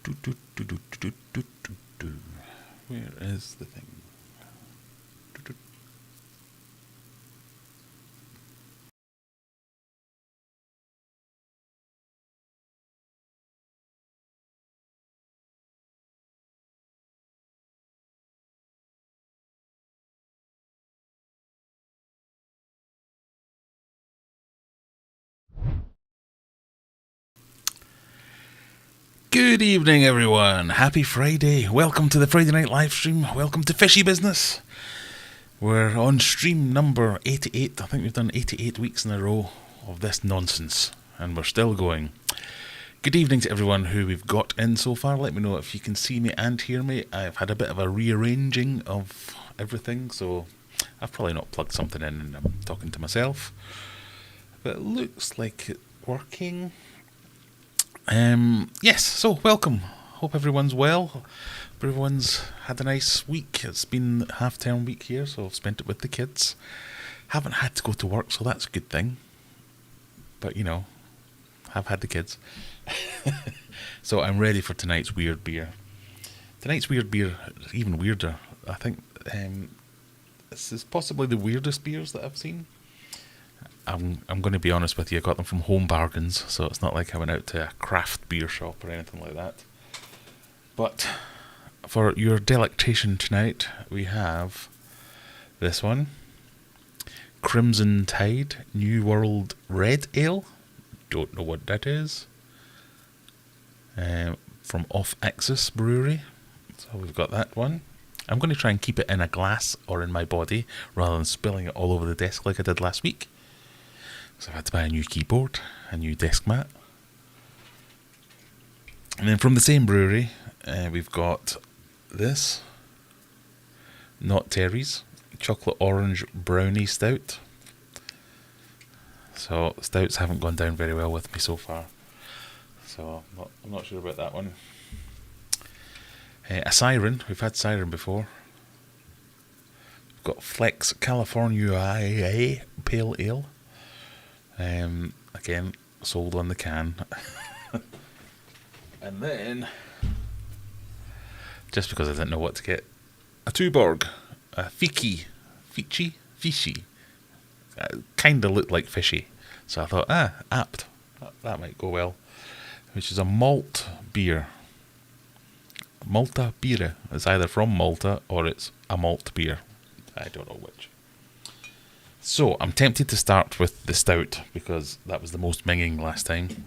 Where is the thing? Good evening, everyone. Happy Friday. Welcome to the Friday night live stream. Welcome to Fishy Business. We're on stream number 88. I think we've done 88 weeks in a row of this nonsense, and we're still going. Good evening to everyone who we've got in so far. Let me know if you can see me and hear me. I've had a bit of a rearranging of everything, so I've probably not plugged something in and I'm talking to myself. But it looks like it's working. Yes, so welcome. Hope everyone's well. Hope everyone's had a nice week. It's been half-term week here, so I've spent it with the kids. Haven't had to go to work, so that's a good thing. But, you know, I've had the kids. So I'm ready for tonight's weird beer. Tonight's weird beer is even weirder. I think this is possibly the weirdest beers that I've seen. I'm going to be honest with you, I got them from Home Bargains, so it's not like I went out to a craft beer shop or anything like that. But for your delectation tonight, we have this one. Crimson Tide New World Red Ale. Don't know what that is. From Off Axis Brewery. So we've got that one. I'm going to try and keep it in a glass or in my body rather than spilling it all over the desk like I did last week. So I've had to buy a new keyboard, a new desk mat. And then from the same brewery, we've got this. Not Terry's. Chocolate Orange Brownie Stout. So stouts haven't gone down very well with me so far. So I'm not sure about that one. A Siren. We've had Siren before. We've got Flex California Pale Ale. Again, sold on the can. And then, just because I didn't know what to get, a Tuborg, a Fishy. Kind of looked like fishy, so I thought, apt, that might go well. Which is a malt beer. Malta Beer. It's either from Malta or it's a malt beer. I don't know which. So, I'm tempted to start with the stout, because that was the most minging last time.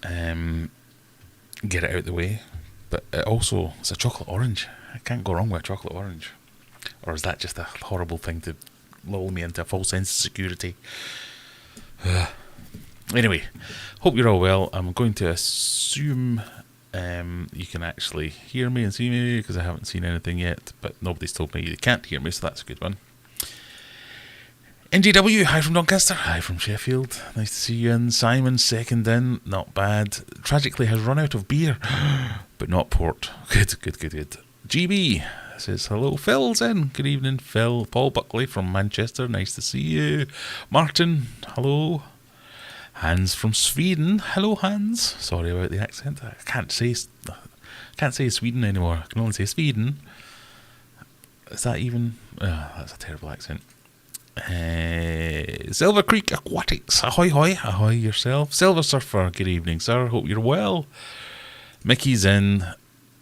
Get it out of the way. But it also, it's a chocolate orange. I can't go wrong with a chocolate orange. Or is that just a horrible thing to lull me into a false sense of security? Anyway, hope you're all well. I'm going to assume you can actually hear me and see me, because I haven't seen anything yet. But nobody's told me you can't hear me, so that's a good one. NJW, hi from Doncaster, hi from Sheffield, nice to see you in. Simon, second in, not bad. Tragically has run out of beer, but not port. Good. GB says hello. Phil's in, good evening Phil. Paul Buckley from Manchester, nice to see you. Martin, hello. Hans from Sweden, hello Hans. Sorry about the accent, I can't say Sweden anymore, I can only say Sweden. Is that even, that's a terrible accent. Silver Creek Aquatics, ahoy yourself. Silver Surfer, good evening sir, hope you're well. Mickey's in.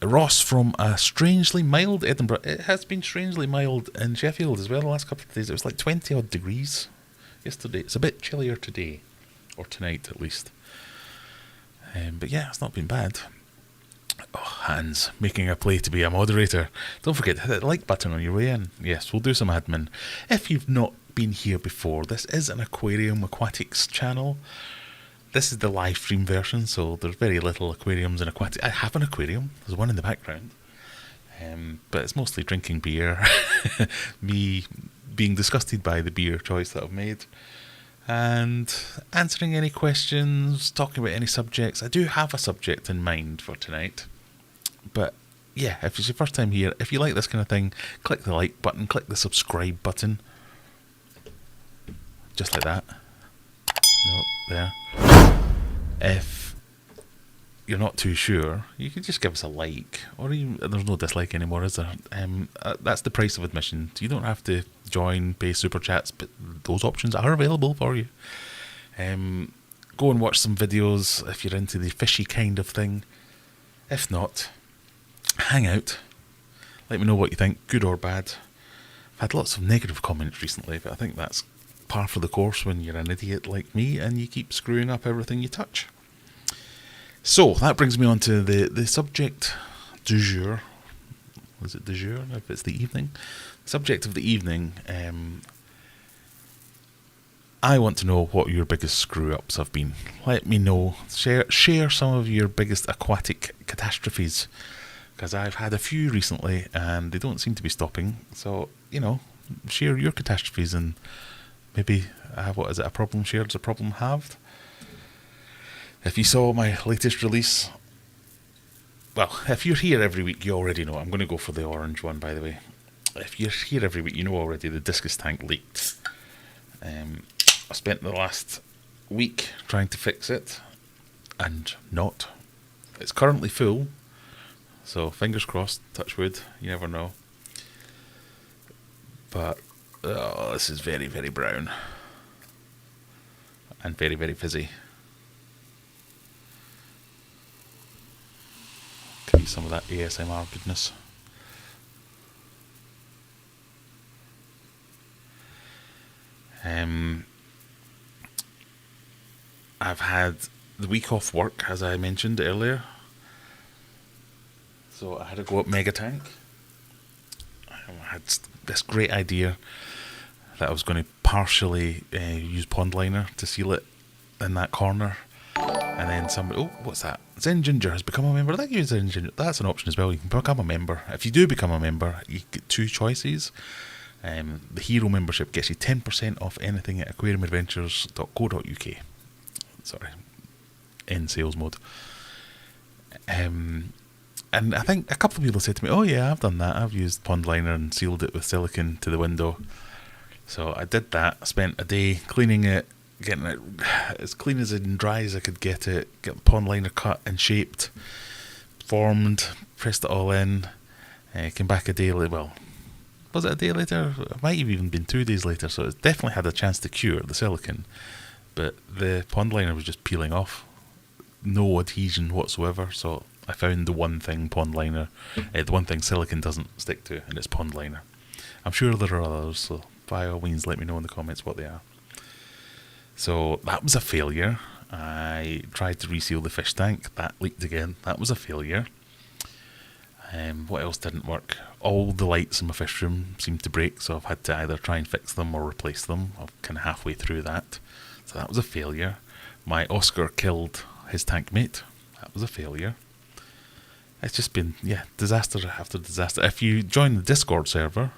Ross from a strangely mild Edinburgh. It has been strangely mild in Sheffield as well the last couple of days. It was like 20 odd degrees yesterday. It's a bit chillier today, or tonight at least, but yeah, it's not been bad. Hans, making a play to be a moderator. Don't forget to hit the like button on your way in. Yes, we'll do some admin. If you've not been here before, this is an Aquarium Aquatics channel. This is the live stream version, so there's very little aquariums and aquatics. I have an aquarium, there's one in the background, but it's mostly drinking beer, me being disgusted by the beer choice that I've made, and answering any questions, talking about any subjects. I do have a subject in mind for tonight, but yeah, if it's your first time here, if you like this kind of thing, click the like button, click the subscribe button, just like that. No, there. If you're not too sure, you can just give us a like, or even, there's no dislike anymore, is there? That's the price of admission. You don't have to join, pay super chats, but those options are available for you. Go and watch some videos if you're into the fishy kind of thing. If not, hang out. Let me know what you think, good or bad. I've had lots of negative comments recently, but I think that's par for the course when you're an idiot like me and you keep screwing up everything you touch. So, that brings me on to the subject du jour. Was it du jour, if it's the evening? Subject of the evening. I want to know what your biggest screw-ups have been. Let me know. Share some of your biggest aquatic catastrophes. Because I've had a few recently and they don't seem to be stopping. So, share your catastrophes and maybe, what is it, a problem shared is a problem halved? If you saw my latest release, well, if you're here every week, you already know. I'm going to go for the orange one, by the way. If you're here every week, you know already the discus tank leaked. I spent the last week trying to fix it, and not. It's currently full, so fingers crossed, touch wood, you never know. But, this is very, very brown. And very, very fizzy. Give you some of that ASMR goodness. I've had the week off work, as I mentioned earlier. So I had to go up Mega Tank. I had this great idea that I was going to partially use pond liner to seal it in that corner. And then somebody, what's that? Zen Ginger has become a member. Thank you, Zen Ginger. That's an option as well. You can become a member. If you do become a member, you get two choices. The Hero membership gets you 10% off anything at aquariumadventures.co.uk. Sorry, in sales mode. And I think a couple of people said to me, oh yeah, I've done that. I've used pond liner and sealed it with silicone to the window. So I did that. I spent a day cleaning it, getting it as clean as and dry as I could get it, get the pond liner cut and shaped, formed, pressed it all in, came back a day later. Well, was it a day later? It might have even been 2 days later, so it definitely had a chance to cure the silicone. But the pond liner was just peeling off. No adhesion whatsoever, so I found the one thing pond liner, the one thing silicone doesn't stick to, and it's pond liner. I'm sure there are others, so by all means let me know in the comments what they are. So that was a failure. I tried to reseal the fish tank, that leaked again, that was a failure. What else didn't work? All the lights in my fish room seemed to break, so I've had to either try and fix them or replace them. I'm kind of halfway through that. So that was a failure. My Oscar killed his tank mate. That was a failure. It's just been, disaster after disaster. If you join the Discord server,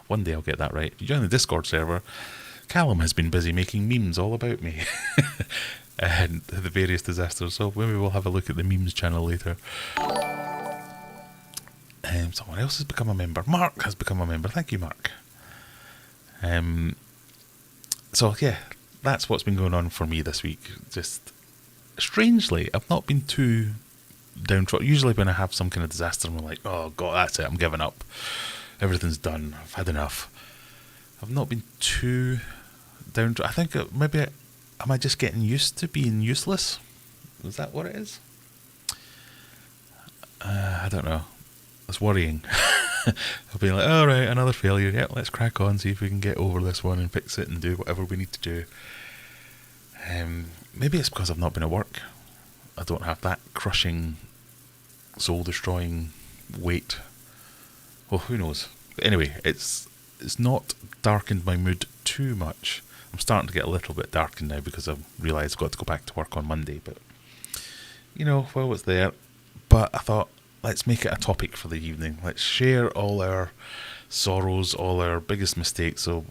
one day I'll get that right. If you join the Discord server, Callum has been busy making memes all about me. And the various disasters. So maybe we'll have a look at the memes channel later. Someone else has become a member. Mark has become a member. Thank you, Mark. So yeah, that's what's been going on for me this week. Just strangely, I've not been too downtrodden. Usually when I have some kind of disaster, I'm like, oh god, that's it, I'm giving up. Everything's done. I've had enough. I've not been too downtrodden. I think maybe, am I just getting used to being useless? Is that what it is? I don't know. It's worrying. I'll be like, alright, another failure. Yeah, let's crack on, see if we can get over this one and fix it and do whatever we need to do. Maybe it's because I've not been at work. I don't have that crushing, soul-destroying weight. Well, who knows? But anyway, it's not darkened my mood too much. I'm starting to get a little bit darkened now because I've realised I've got to go back to work on Monday. But, while it's there. But I thought, let's make it a topic for the evening. Let's share all our sorrows, all our biggest mistakes. So,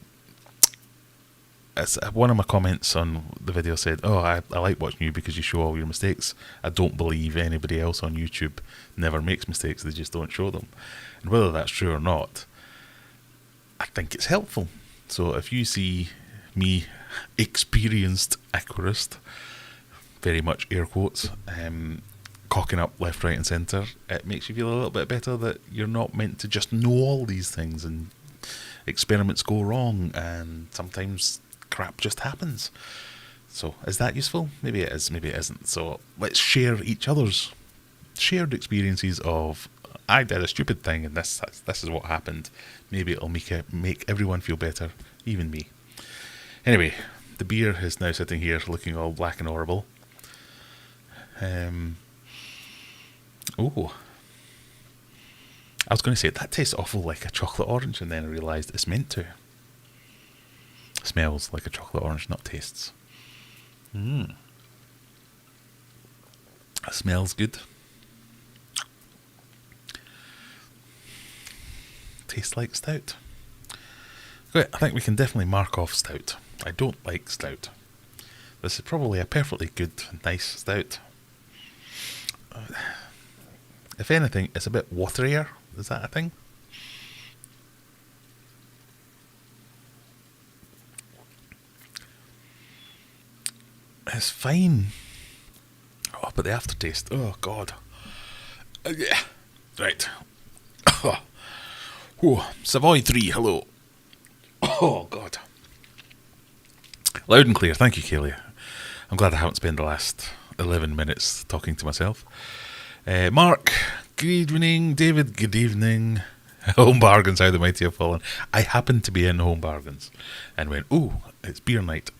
as one of my comments on the video said, I like watching you because you show all your mistakes. I don't believe anybody else on YouTube never makes mistakes, they just don't show them. And whether that's true or not, I think it's helpful. So if you see me, experienced aquarist, very much air quotes, cocking up left, right and centre, it makes you feel a little bit better that you're not meant to just know all these things, and experiments go wrong and sometimes crap just happens. So is that useful? Maybe it is, maybe it isn't. So let's share each other's shared experiences of, I did a stupid thing and this is what happened. Maybe it'll make everyone feel better, even me. Anyway, the beer is now sitting here looking all black and horrible. Oh, I was going to say that tastes awful like a chocolate orange, and then I realised it's meant to. Smells like a chocolate orange, not tastes. It smells good. Tastes like stout. Good, I think we can definitely mark off stout. I don't like stout. This is probably a perfectly good, nice stout. If anything, it's a bit waterier. Is that a thing? It's fine. Oh, but the aftertaste. Oh, God. Yeah. Right. Oh, Savoy 3, hello. Oh, God. Loud and clear. Thank you, Kaylee. I'm glad I haven't spent the last 11 minutes talking to myself. Mark, good evening. David, good evening. Home Bargains, how the mighty have fallen. I happened to be in Home Bargains and went, ooh, it's beer night.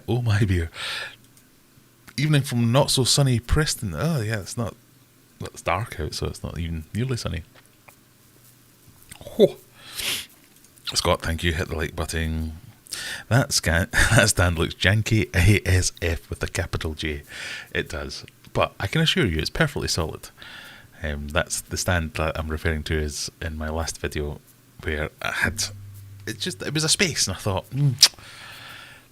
Oh my beer. Evening from not so sunny Preston. Oh yeah, it's dark out, so it's not even nearly sunny. Oh. Scott, thank you. Hit the like button. That stand looks janky ASF with a capital J. It does. But I can assure you it's perfectly solid. That's the stand that I'm referring to is in my last video where I had... It was a space, and I thought,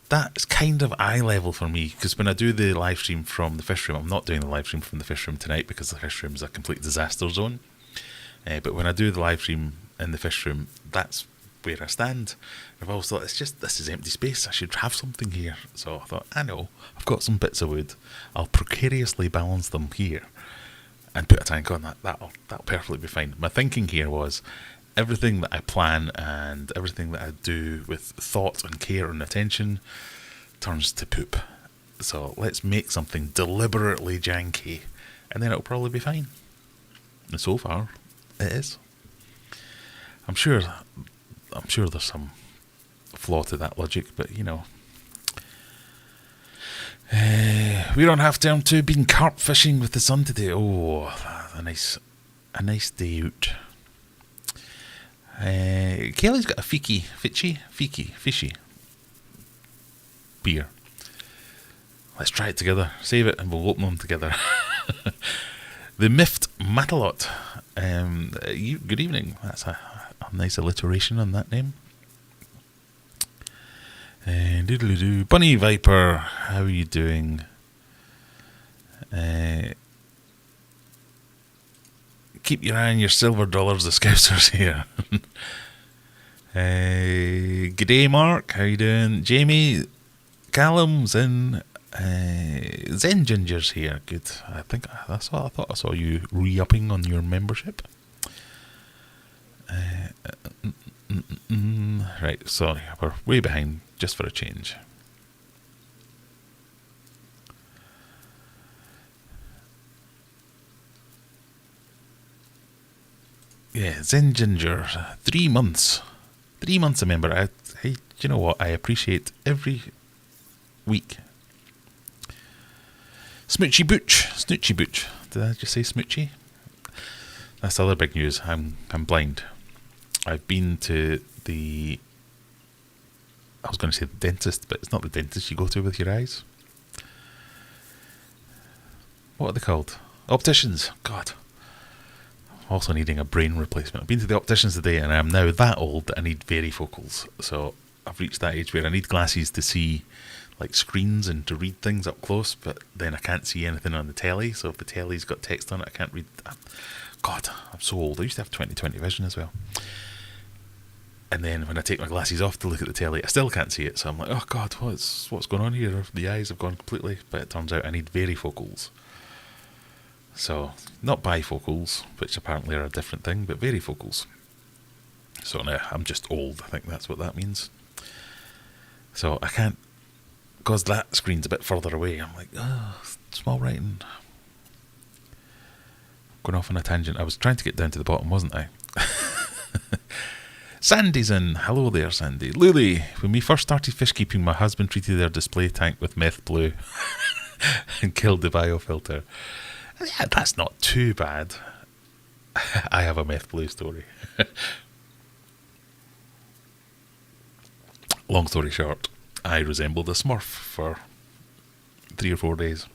that's kind of eye level for me, because when I do the live stream from the fish room, I'm not doing the live stream from the fish room tonight because the fish room is a complete disaster zone. But when I do the live stream in the fish room, that's where I stand. I've always thought, this is empty space, I should have something here. So I thought, I know, I've got some bits of wood, I'll precariously balance them here and put a tank on that. That'll perfectly be fine. My thinking here was, everything that I plan and everything that I do with thought and care and attention turns to poop. So let's make something deliberately janky, and then it'll probably be fine. And so far, it is. I'm sure there's some flaw to that logic, but you know. We're on half term 2, been carp fishing with the sun today. Oh, a nice day out. Kelly's got a fishy beer. Let's try it together. Save it and we'll open them together. The Miffed Matalot. Good evening. That's a nice alliteration on that name. Doodly-doo. Bunny Viper, how are you doing? Keep your eye on your silver dollars, the Scousers here. G'day Mark, how you doing? Jamie, Callum's in. Zen Ginger's here, good. I thought I saw you re-upping on your membership. Right, sorry, we're way behind, just for a change. Yeah, Zen Ginger, 3 months. 3 months a member. Hey, you know what? I appreciate every week. Smoochy Booch. Did I just say Smoochy? That's the other big news. I'm blind. I've been to I was going to say the dentist, but it's not the dentist you go to with your eyes. What are they called? Opticians. God. Also needing a brain replacement. I've been to the opticians today and I'm now that old that I need varifocals. So I've reached that age where I need glasses to see like screens and to read things up close, but then I can't see anything on the telly. So if the telly's got text on it, I can't read. God, I'm so old. I used to have 20/20 vision as well. And then when I take my glasses off to look at the telly, I still can't see it. So I'm like, oh God, what's going on here? The eyes have gone completely. But it turns out I need varifocals. So, not bifocals, which apparently are a different thing, but varifocals. So now I'm just old, I think that's what that means. So I can't, because that screen's a bit further away, I'm like, small writing. Going off on a tangent. I was trying to get down to the bottom, wasn't I? Sandy's in. Hello there, Sandy. Lily, when we first started fish keeping, my husband treated their display tank with meth blue and killed the biofilter. Yeah, that's not too bad. I have a meth blue story. Long story short, I resembled a Smurf for 3 or 4 days.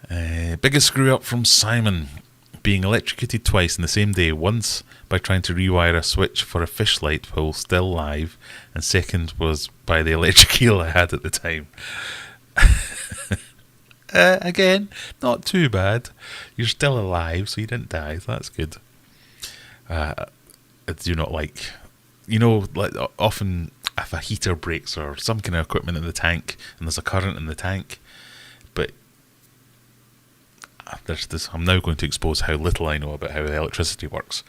Biggest screw up from Simon. Being electrocuted twice in the same day. Once by trying to rewire a switch for a fish light while still live, and second was by the electric eel I had at the time. Again, not too bad. You're still alive, so you didn't die, so that's good. I do not like, like often if a heater breaks or some kind of equipment in the tank and there's a current in the tank, but there's this, I'm now going to expose how little I know about how the electricity works.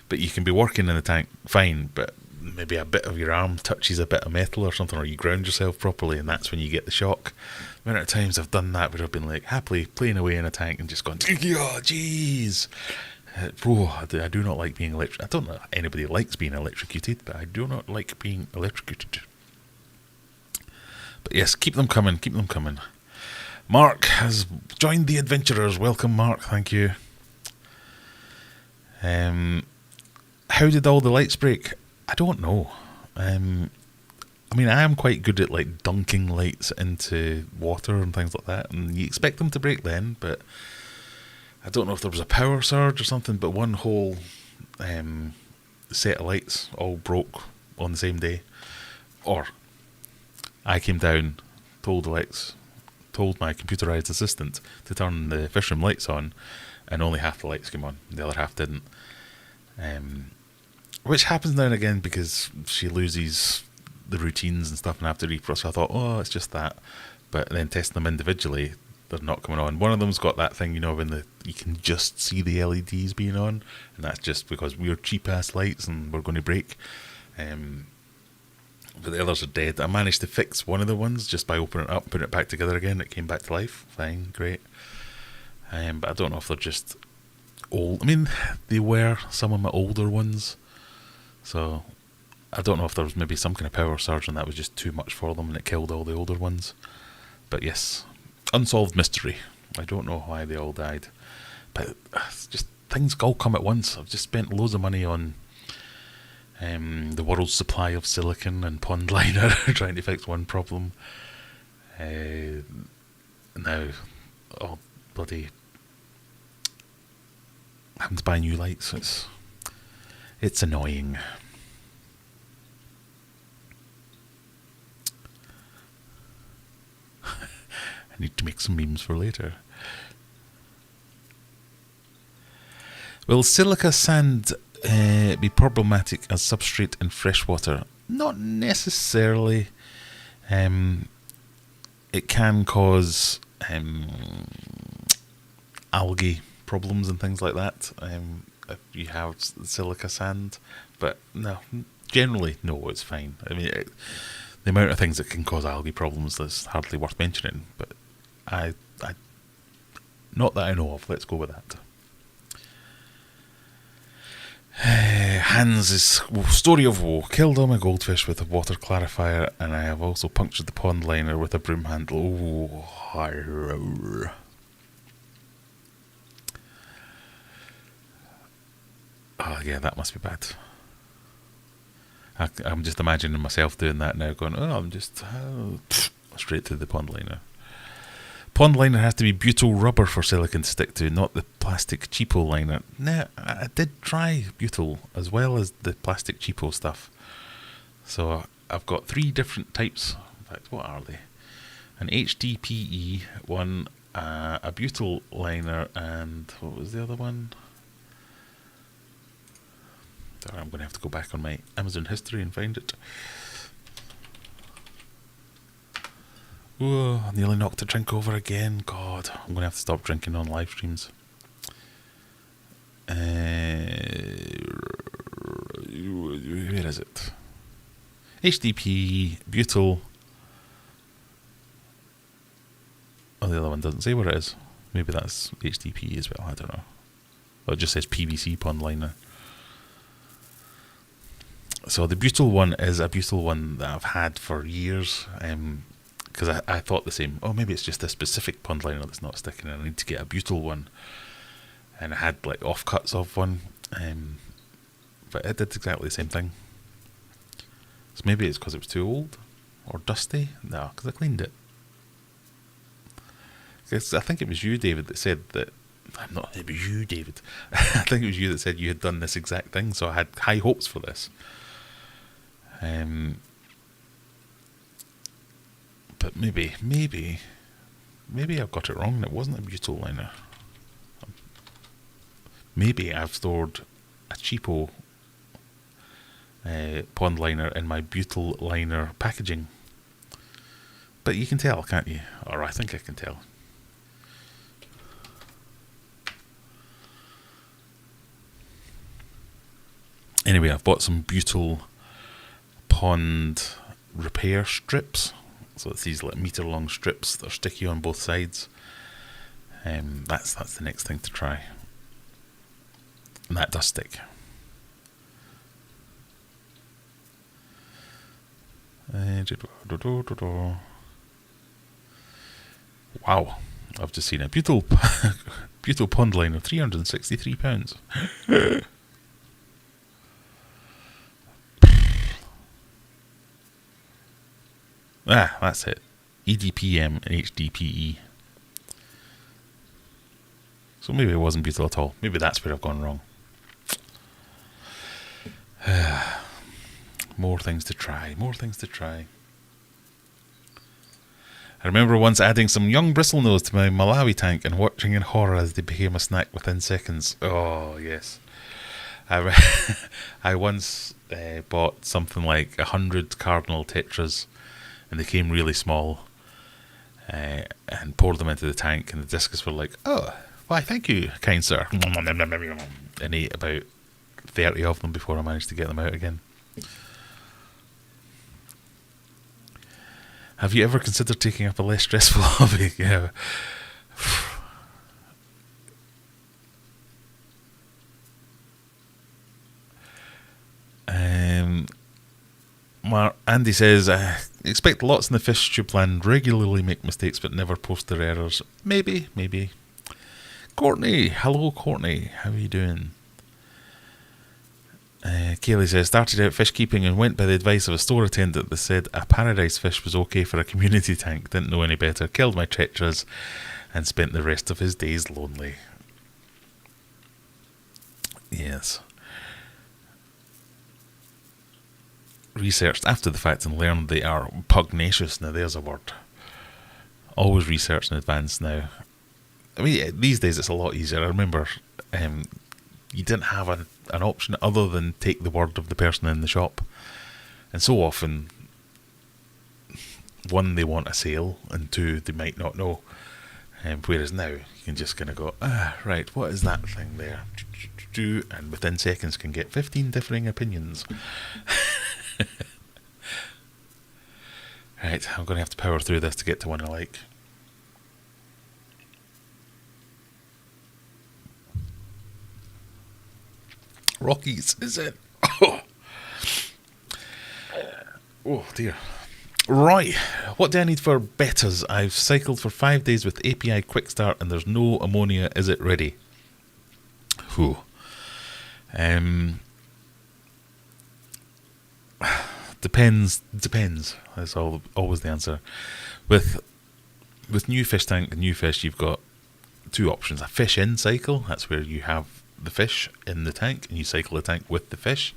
But you can be working in the tank fine, but maybe a bit of your arm touches a bit of metal or something, or you ground yourself properly, and that's when you get the shock. The amount of times I've done that where I've been like happily playing away in a tank and just gone, oh jeez. I do not like being electrocuted. I don't know if anybody likes being electrocuted, but I do not like being electrocuted. But yes, keep them coming. Mark has joined the adventurers. Welcome, Mark. Thank you. How did all the lights break? I don't know. I am quite good at like dunking lights into water and things like that, and you expect them to break then, but I don't know if there was a power surge or something, but one whole set of lights all broke on the same day. Or I came down, told my computerized assistant to turn the fish room lights on, and only half the lights came on. The other half didn't. Which happens now and again because she loses the routines and stuff and I have to reprocess. So I thought, it's just that. But then testing them individually, they're not coming on. One of them's got that thing, when you can just see the LEDs being on, and that's just because we're cheap-ass lights and we're going to break. But the others are dead. I managed to fix one of the ones just by opening it up and putting it back together again. It came back to life. Fine, great. But I don't know if they're just old. They were some of my older ones. So I don't know if there was maybe some kind of power surge and that was just too much for them and it killed all the older ones. But yes, unsolved mystery. I don't know why they all died. But it's just things all come at once. I've just spent loads of money on the world's supply of silicon and pond liner trying to fix one problem. Now, bloody having to buy new lights. It's annoying. I need to make some memes for later. Will silica sand be problematic as substrate in freshwater? Not necessarily. It can cause algae problems and things like that if you have silica sand, but no, generally no, it's fine. The amount of things that can cause algae problems is hardly worth mentioning, but I not that I know of. Let's go with that. Hans' story of woe. Killed all my goldfish with a water clarifier, and I have also punctured the pond liner with a broom handle. Oh, horror. Oh yeah, that must be bad. I'm just imagining myself doing that now, going, I'm just straight to the pond liner. Pond liner has to be butyl rubber for silicon to stick to, not the plastic cheapo liner. Nah, I did try butyl as well as the plastic cheapo stuff. So I've got 3 different types. In fact, what are they? An HDPE one, a butyl liner, and what was the other one? Sorry, I'm going to have to go back on my Amazon history and find it. Oh, I nearly knocked a drink over again. God, I'm going to have to stop drinking on live streams. Where is it? HDP, butyl. Oh, the other one doesn't say where it is. Maybe that's HDP as well, I don't know. Well, it just says PVC pond liner. So the butyl one is a butyl one that I've had for years. Because I thought the same. Oh, maybe it's just a specific pond liner that's not sticking. I need to get a butyl one. And I had like offcuts of one. But it did exactly the same thing. So maybe it's because it was too old or dusty. No, because I cleaned it. I think it was you, David, that said that. It was you, David. I think it was you that said you had done this exact thing. So I had high hopes for this. But maybe I've got it wrong and it wasn't a butyl liner. Maybe I've stored a cheapo pond liner in my butyl liner packaging. But you can tell, can't you? Or I think I can tell. Anyway, I've bought some butyl pond repair strips. So it's these like metre long strips that are sticky on both sides. That's the next thing to try. And that does stick. Wow, I've just seen a butyl pond liner, £363. That's it. EDPM and HDPE. So maybe it wasn't butyl at all. Maybe that's where I've gone wrong. More things to try. I remember once adding some young bristlenose to my Malawi tank and watching in horror as they became a snack within seconds. Oh, yes. I once bought something like 100 cardinal tetras, and they came really small, and poured them into the tank, and the discus were like, "Oh, why, thank you, kind sir," and ate about 30 of them before I managed to get them out again. Have you ever considered taking up a less stressful hobby? Yeah. Andy says, I expect lots in the fish tube land, regularly make mistakes but never post their errors. Maybe. Courtney, hello Courtney, how are you doing? Kaylee says, started out fish keeping and went by the advice of a store attendant that said a paradise fish was okay for a community tank. Didn't know any better, killed my tetras and spent the rest of his days lonely. Yes. Researched after the fact and learned they are pugnacious. Now there's a word. Always research in advance now. I mean, these days it's a lot easier. I remember you didn't have an option other than take the word of the person in the shop. And so often, one, they want a sale, and two, they might not know. Whereas now, you can just kind of go, right, what is that thing there? And within seconds can get 15 differing opinions. Right, I'm going to have to power through this to get to one I like. Rockies, is it? Oh dear. Right, what do I need for betas? I've cycled for 5 days with API Quick Start and there's no ammonia. Is it ready? Whew. Depends. That's always the answer. With new fish tank and new fish, you've got two options. A fish in cycle, that's where you have the fish in the tank and you cycle the tank with the fish.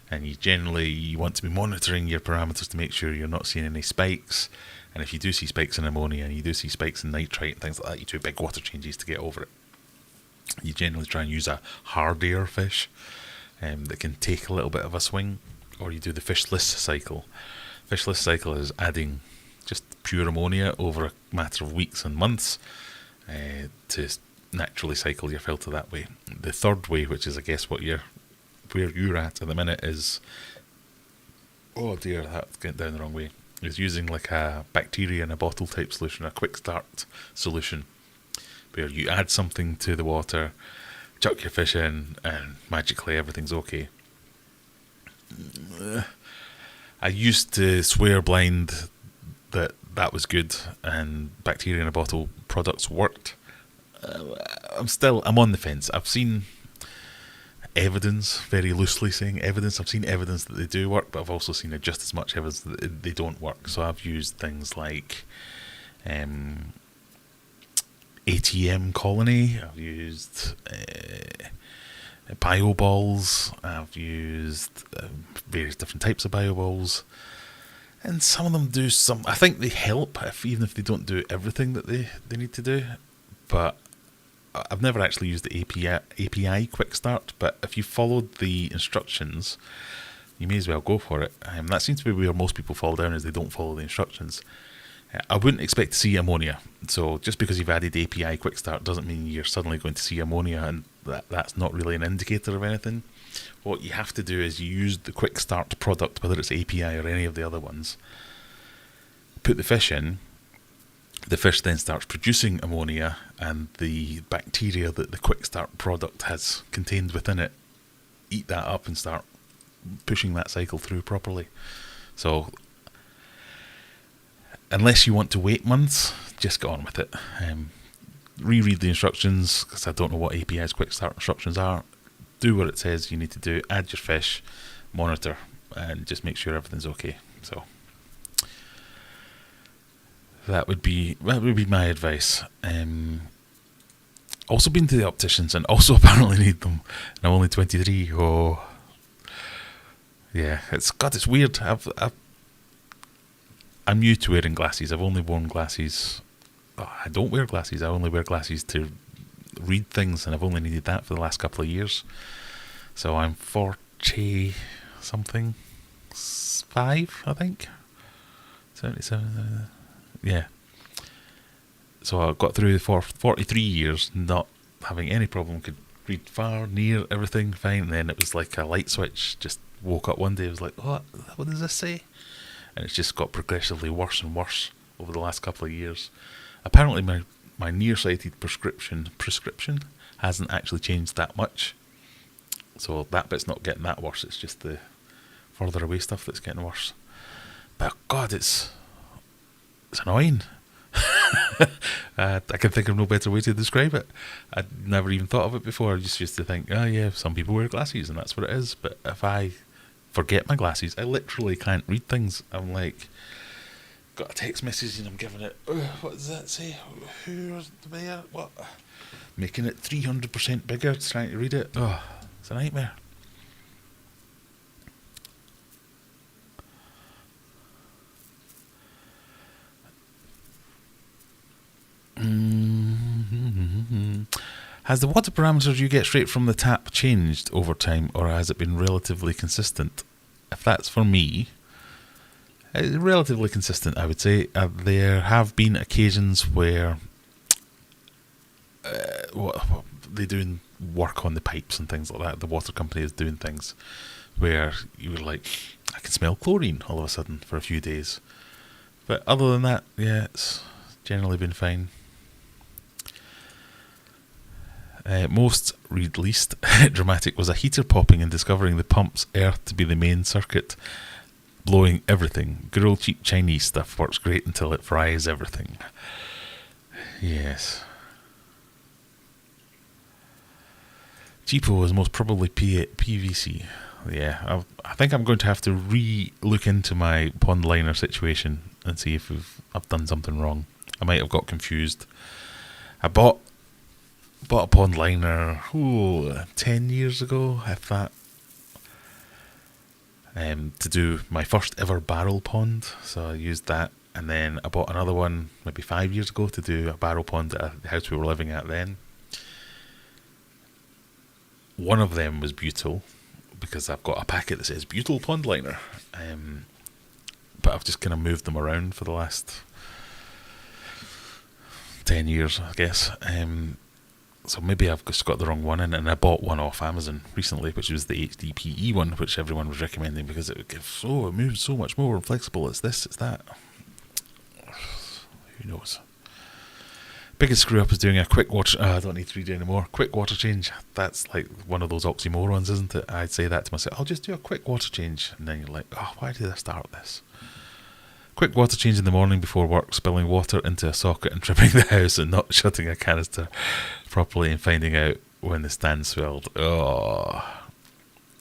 And you want to be monitoring your parameters to make sure you're not seeing any spikes. And if you do see spikes in ammonia and you do see spikes in nitrite and things like that, you do big water changes to get over it. You generally try and use a hardier fish. that can take a little bit of a swing, or you do the fishless cycle. Fishless cycle is adding just pure ammonia over a matter of weeks and months to naturally cycle your filter that way. The third way, which is I guess where you're at the minute, is, oh dear, that's getting down the wrong way, is using like a bacteria in a bottle type solution, a quick start solution, where you add something to the water, chuck your fish in, and magically everything's okay. I used to swear blind that was good and bacteria in a bottle products worked. I'm on the fence. I've seen evidence, very loosely saying evidence. I've seen evidence that they do work, but I've also seen just as much evidence that they don't work. So I've used things like ATM Colony. I've used bio balls. I've used various different types of bio balls, and some of them do some. I think they help, even if they don't do everything that they need to do. But I've never actually used the API Quick Start. But if you followed the instructions, you may as well go for it. That seems to be where most people fall down, is they don't follow the instructions. I wouldn't expect to see ammonia. So just because you've added API Quick Start doesn't mean you're suddenly going to see ammonia, and that's not really an indicator of anything. What you have to do is you use the Quick Start product, whether it's API or any of the other ones, put the fish in, the fish then starts producing ammonia, and the bacteria that the Quick Start product has contained within it eat that up and start pushing that cycle through properly. So unless you want to wait months, just get on with it. Reread the instructions, because I don't know what API's Quick Start instructions are. Do what it says you need to do, add your fish, monitor, and just make sure everything's okay. So that would be my advice. Also been to the opticians and also apparently need them, and I'm only 23. Oh yeah, it's weird. I'm new to wearing glasses. I've only worn glasses. I don't wear glasses. I only wear glasses to read things, and I've only needed that for the last couple of years. So I'm 40 something, 5, I think. 77. Yeah. So I got through for 43 years not having any problem. Could read far, near, everything fine. And then it was like a light switch. Just woke up one day. I was like, what does this say? And it's just got progressively worse and worse over the last couple of years. Apparently my nearsighted prescription hasn't actually changed that much. So that bit's not getting that worse. It's just the further away stuff that's getting worse. But God, it's annoying. I can think of no better way to describe it. I'd never even thought of it before. I just used to think, oh yeah, some people wear glasses and that's what it is. But if I forget my glasses, I literally can't read things. I'm like, got a text message and I'm giving it, what does that say? Who's there? What? Making it 300% bigger, trying to read it. Oh, it's a nightmare. Has the water parameters you get straight from the tap changed over time, or has it been relatively consistent? If that's for me, it's relatively consistent, I would say. There have been occasions where they're doing work on the pipes and things like that. The water company is doing things where you were like, I can smell chlorine all of a sudden for a few days. But other than that, yeah, it's generally been fine. Most, read least, dramatic was a heater popping and discovering the pump's earth to be the main circuit, blowing everything. Good old cheap Chinese stuff works great until it fries everything. Yes. Cheapo is most probably PVC. Yeah, I think I'm going to have to re-look into my pond liner situation and see if I've done something wrong. I might have got confused. I bought a pond liner 10 years ago, if that, to do my first ever barrel pond. So I used that, and then I bought another one maybe 5 years ago to do a barrel pond at the house we were living at then. One of them was beautiful, because I've got a packet that says butyl pond liner. But I've just kind of moved them around for the last 10 years, I guess. So maybe I've just got the wrong one in, and I bought one off Amazon recently, which was the HDPE one, which everyone was recommending because it moves so much more and flexible. It's this, it's that. Who knows? Biggest screw up is doing a quick water. I don't need to read anymore. Quick water change. That's like one of those oxymorons, isn't it? I'd say that to myself. I'll just do a quick water change, and then you're like, oh, why did I start this? Quick water change in the morning before work, spilling water into a socket and tripping the house and not shutting a canister properly and finding out when the stand swelled. Oh,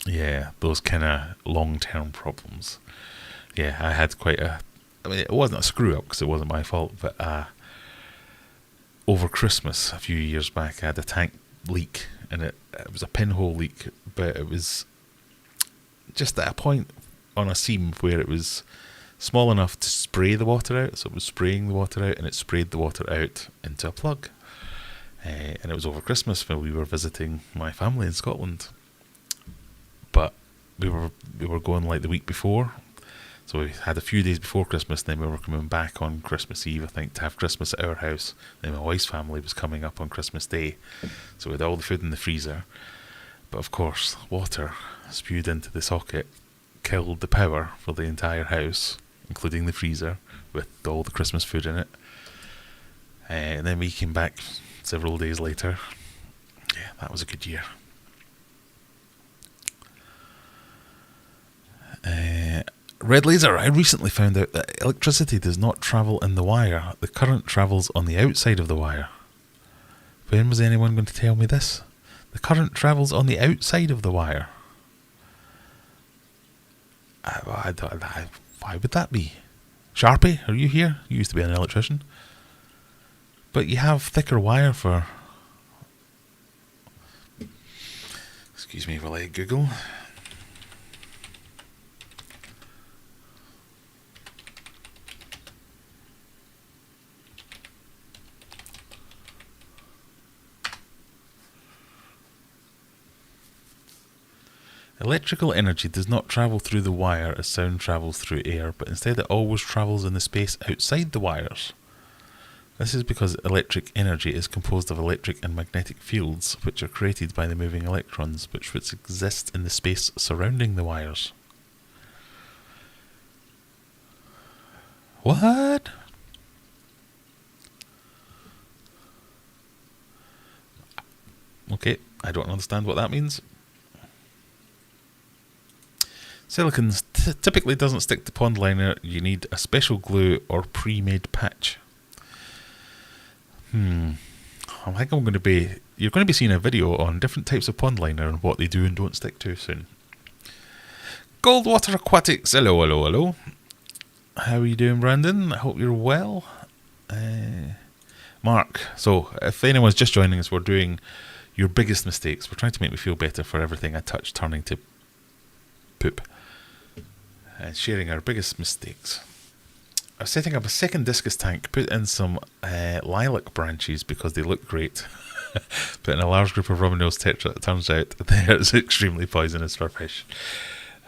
yeah, those kind of long-term problems. Yeah, I had it wasn't a screw-up because it wasn't my fault, but over Christmas a few years back I had a tank leak, and it was a pinhole leak, but it was just at a point on a seam where it was small enough to spray the water out, so it was spraying the water out, and it sprayed the water out into a plug. And it was over Christmas when we were visiting my family in Scotland. But we were going like the week before, so we had a few days before Christmas, then we were coming back on Christmas Eve, I think, to have Christmas at our house. Then my wife's family was coming up on Christmas Day, so we had all the food in the freezer. But of course, water spewed into the socket, killed the power for the entire house, including the freezer, with all the Christmas food in it. And then we came back several days later. Yeah, that was a good year. Red Laser, I recently found out that electricity does not travel in the wire. The current travels on the outside of the wire. When was anyone going to tell me this? The current travels on the outside of the wire. Why would that be? Sharpie, are you here? You used to be an electrician. But you have thicker wire for... Excuse me while I Google. Electrical energy does not travel through the wire as sound travels through air, but instead it always travels in the space outside the wires. This is because electric energy is composed of electric and magnetic fields, which are created by the moving electrons, which exist in the space surrounding the wires. What? Okay, I don't understand what that means. Silicon typically doesn't stick to pond liner. You need a special glue or pre-made patch. I think you're going to be seeing a video on different types of pond liner and what they do and don't stick to soon. Goldwater Aquatics, hello. How are you doing, Brandon? I hope you're well. Mark, so if anyone's just joining us, we're doing your biggest mistakes. We're trying to make me feel better for everything I touch turning to poop. And sharing our biggest mistakes. I'm setting up a second discus tank, put in some lilac branches because they look great. Put in a large group of rubber-nosed tetra. It turns out they're extremely poisonous for fish.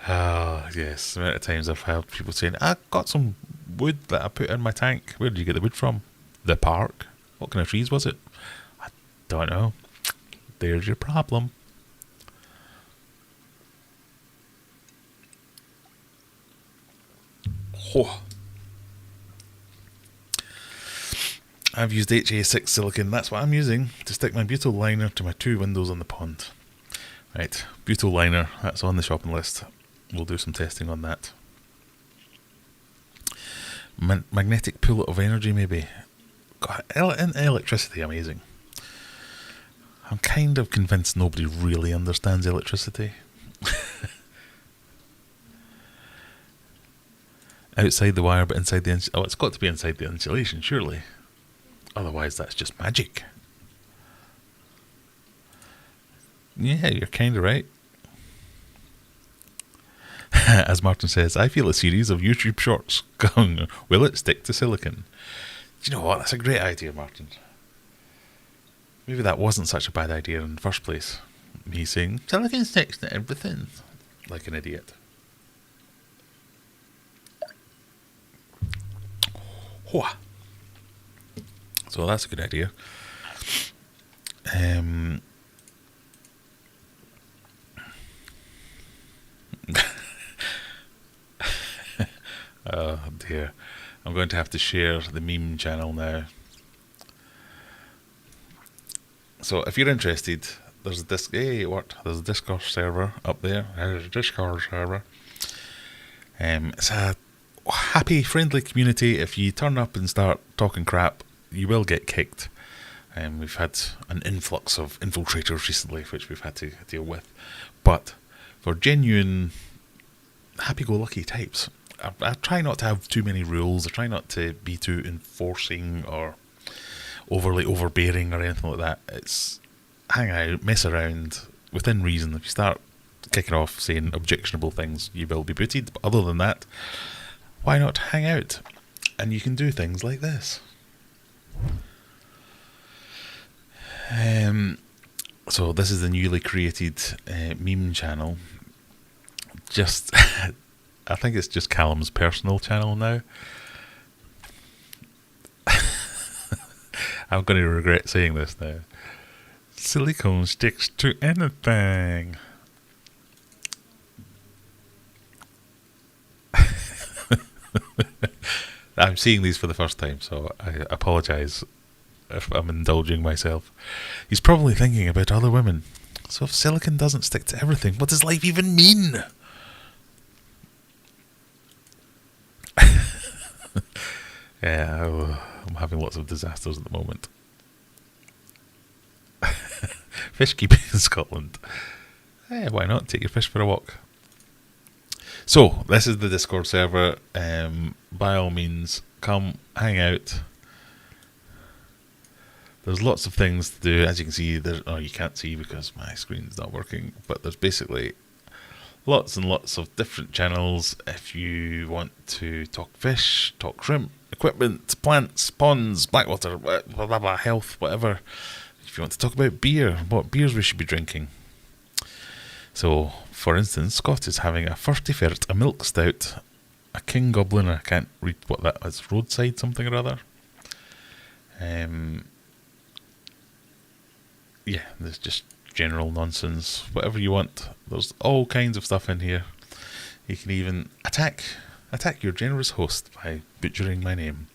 Yes, the amount of times I've heard people saying, I got some wood that I put in my tank. Where did you get the wood from? The park. What kind of trees was it? I don't know. There's your problem. Oh. I've used HA6 silicone. That's what I'm using to stick my butyl liner to my 2 windows on the pond. Right, butyl liner, that's on the shopping list. We'll do some testing on that. Magnetic pull of energy, maybe. God, electricity, amazing. I'm kind of convinced nobody really understands electricity. Outside the wire, but inside the it's got to be inside the insulation, surely. Otherwise, that's just magic. Yeah, you're kind of right. As Martin says, I feel a series of YouTube shorts going, will it stick to silicon? Do you know what? That's a great idea, Martin. Maybe that wasn't such a bad idea in the first place. Me saying, silicon sticks to everything. like an idiot. Whoa. So that's a good idea. Oh dear. I'm going to have to share the meme channel now. So if you're interested, there's this. Hey, what? There's a Discord server up there. There's a Discord server. It's a happy, friendly community. If you turn up and start talking crap, you will get kicked. We've had an influx of infiltrators recently, which we've had to deal with. But for genuine, happy-go-lucky types, I try not to have too many rules. I try not to be too enforcing or overly overbearing or anything like that. It's hang out, mess around, within reason. If you start kicking off saying objectionable things, you will be booted. But other than that, why not hang out? And you can do things like this. So this is the newly created meme channel. Just, I think it's just Callum's personal channel now. I'm going to regret saying this now. Silicone sticks to anything. I'm seeing these for the first time, so I apologise if I'm indulging myself. He's probably thinking about other women. So if silicone doesn't stick to everything, what does life even mean? Yeah, I'm having lots of disasters at the moment. Fish keeping in Scotland. Why not? Take your fish for a walk. So, this is the Discord server. By all means, come hang out. There's lots of things to do. As you can see, you can't see because my screen's not working, but there's basically lots and lots of different channels. If you want to talk fish, talk shrimp, equipment, plants, ponds, blackwater, blah, blah, blah, health, whatever. If you want to talk about beer, what beers we should be drinking. So, for instance, Scott is having a Firsty Fert, a milk stout, a King Goblin, I can't read what that is, roadside something or other. Yeah, there's just general nonsense, whatever you want. There's all kinds of stuff in here. You can even attack your generous host by butchering my name.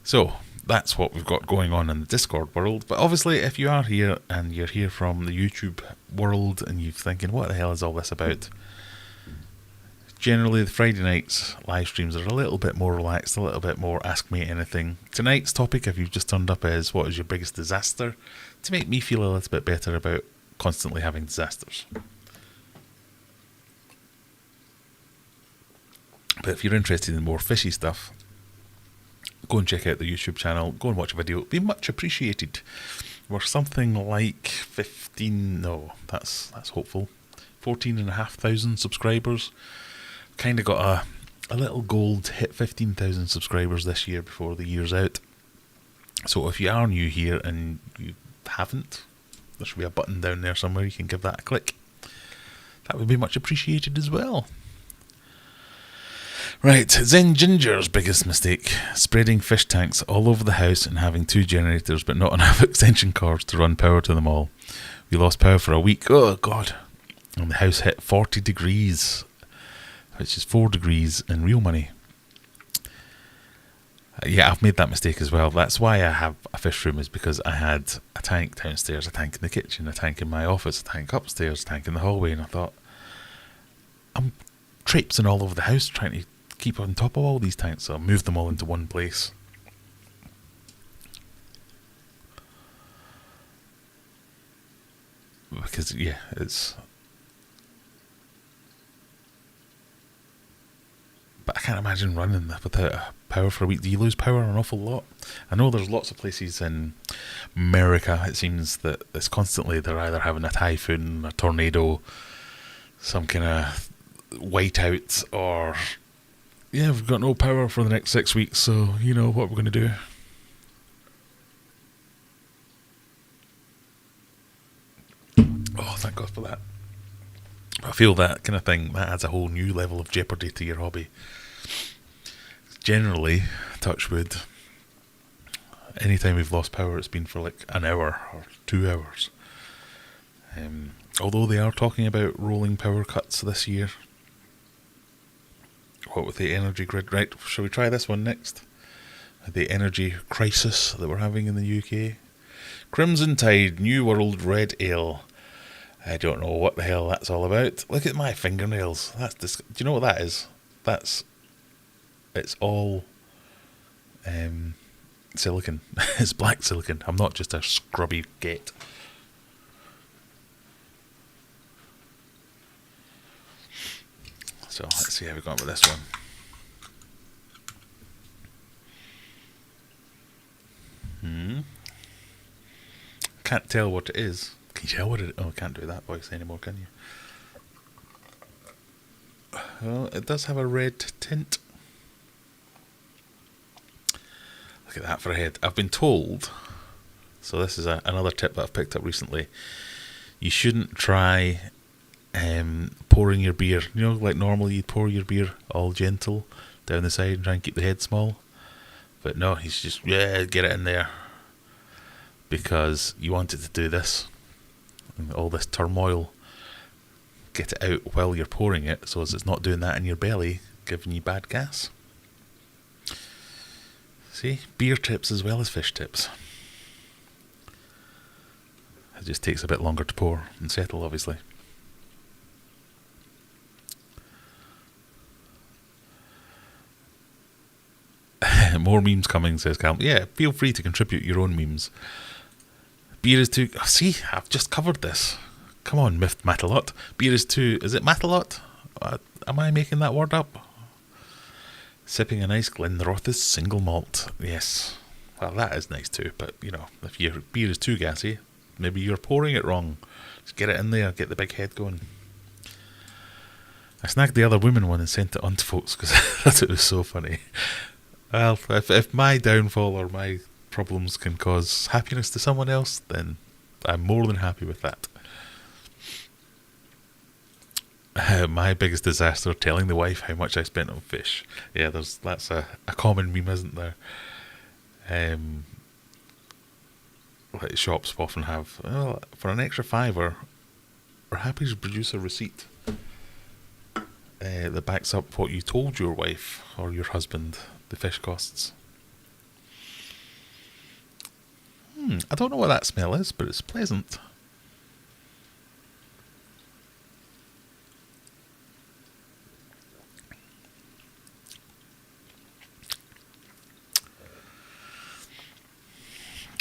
So, that's what we've got going on in the Discord world. But obviously, if you are here and you're here from the YouTube world and you're thinking, what the hell is all this about? Generally, the Friday nights live streams are a little bit more relaxed, a little bit more ask me anything. Tonight's topic, if you've just turned up, is what is your biggest disaster? To make me feel a little bit better about constantly having disasters. But if you're interested in more fishy stuff, go and check out the YouTube channel, go and watch a video, it'd be much appreciated. We're something like 14,500 subscribers. Kind of got a little goal to hit 15,000 subscribers this year before the year's out. So if you are new here and you haven't, there should be a button down there somewhere, you can give that a click. That would be much appreciated as well. Right, Zen Ginger's biggest mistake: spreading fish tanks all over the house and having 2 generators but not enough extension cords to run power to them all. We lost power for a week, oh god, and the house hit 40 degrees, which is 4 degrees in real money. Yeah, I've made that mistake as well. That's why I have a fish room, is because I had a tank downstairs, a tank in the kitchen, a tank in my office, a tank upstairs, a tank in the hallway, and I thought, I'm traipsing all over the house trying to keep on top of all these tanks, so I moved them all into one place. Because, yeah, it's... But I can't imagine running without power for a week. Do you lose power an awful lot? I know there's lots of places in America, it seems that it's constantly they're either having a typhoon, a tornado, some kind of whiteout, or yeah, we've got no power for the next 6 weeks, so you know what we're going to do. Oh, thank thank God for that. I feel that kind of thing, that adds a whole new level of jeopardy to your hobby. Generally, touch wood, anytime we've lost power, it's been for like an hour or 2 hours. Although they are talking about rolling power cuts this year. What with the energy grid? Right, shall we try this one next? The energy crisis that we're having in the UK. Crimson Tide New World Red Ale. I don't know what the hell that's all about. Look at my fingernails. Do you know what that is? It's all silicon. It's black silicon. I'm not just a scrubby git. So let's see how we got with this one. Can't tell what it is. Can you tell what it is? Oh, I can't do that voice anymore, can you? Well, it does have a red tint. Look at that for a head. I've been told, so this is another tip that I've picked up recently, you shouldn't try pouring your beer. You know, like normally you pour your beer all gentle down the side and try and keep the head small. But no, he's just, get it in there. Because you want it to do this. And all this turmoil. Get it out while you're pouring it, so as it's not doing that in your belly, giving you bad gas. See? Beer tips as well as fish tips. It just takes a bit longer to pour and settle, obviously. More memes coming, says Cal. Yeah, feel free to contribute your own memes. Beer is too... Oh, see, I've just covered this. Come on, Myth Matalot. Beer is too... Is it Matalot? Am I making that word up? Sipping a nice Glenrothes single malt. Yes. Well, that is nice too, but, you know, if your beer is too gassy, maybe you're pouring it wrong. Just get it in there, get the big head going. I snagged the other woman one and sent it on to folks because I thought it was so funny. Well, if my downfall or my problems can cause happiness to someone else, then I'm more than happy with that. My biggest disaster, telling the wife how much I spent on fish. Yeah, that's a common meme, isn't there? Like shops often have, well, for an extra £5, we're happy to produce a receipt that backs up what you told your wife or your husband the fish costs. I don't know what that smell is, but it's pleasant.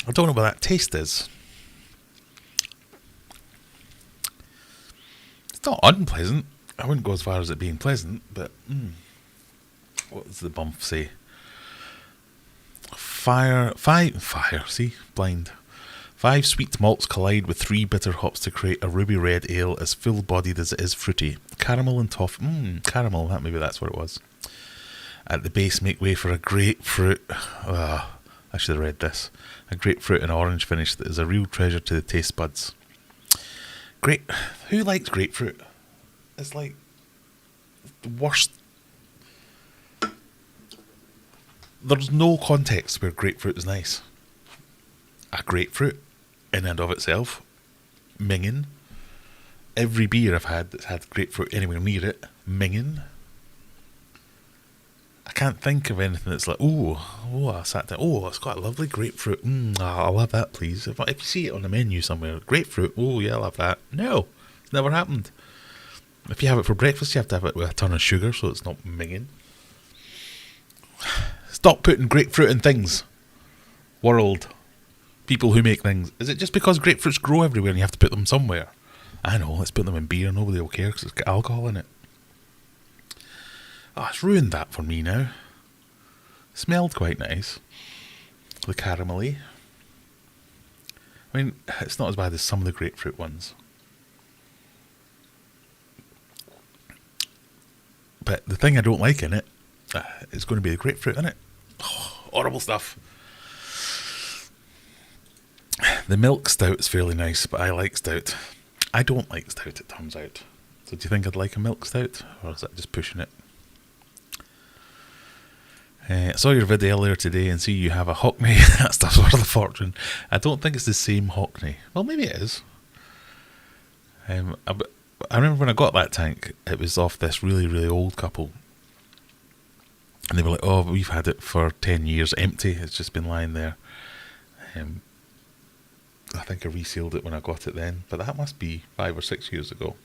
I don't know what that taste is. It's not unpleasant. I wouldn't go as far as it being pleasant, but what does the bump say? Fire, see, blind. 5 sweet malts collide with 3 bitter hops to create a ruby red ale as full-bodied as it is fruity. Caramel and toffee, caramel, maybe that's what it was. At the base make way for a grapefruit, I should have read this. A grapefruit and orange finish that is a real treasure to the taste buds. Who likes grapefruit? It's like the worst. There's no context where grapefruit is nice. A grapefruit, in and of itself, minging. Every beer I've had that's had grapefruit anywhere near it, minging. I can't think of anything that's like, I sat down, it's got a lovely grapefruit. I'll have that, please. If you see it on the menu somewhere, grapefruit, I'll have that. No, it's never happened. If you have it for breakfast, you have to have it with a ton of sugar so it's not minging. Stop putting grapefruit in things. World. People who make things. Is it just because grapefruits grow everywhere and you have to put them somewhere? I know, let's put them in beer. Nobody will care because it's got alcohol in it. It's ruined that for me now. Smelled quite nice. The caramelly. I mean, it's not as bad as some of the grapefruit ones. But the thing I don't like in it is going to be the grapefruit in it. Horrible stuff. The milk stout is fairly nice, but I like stout. I don't like stout, it turns out. So do you think I'd like a milk stout? Or is that just pushing it? I saw your video earlier today and see you have a Hockney. That stuff's worth a fortune. I don't think it's the same Hockney. Well, maybe it is. I remember when I got that tank, it was off this really, really old couple. And they were like, oh, we've had it for 10 years empty. It's just been lying there. I think I resealed it when I got it then. But that must be 5 or 6 years ago.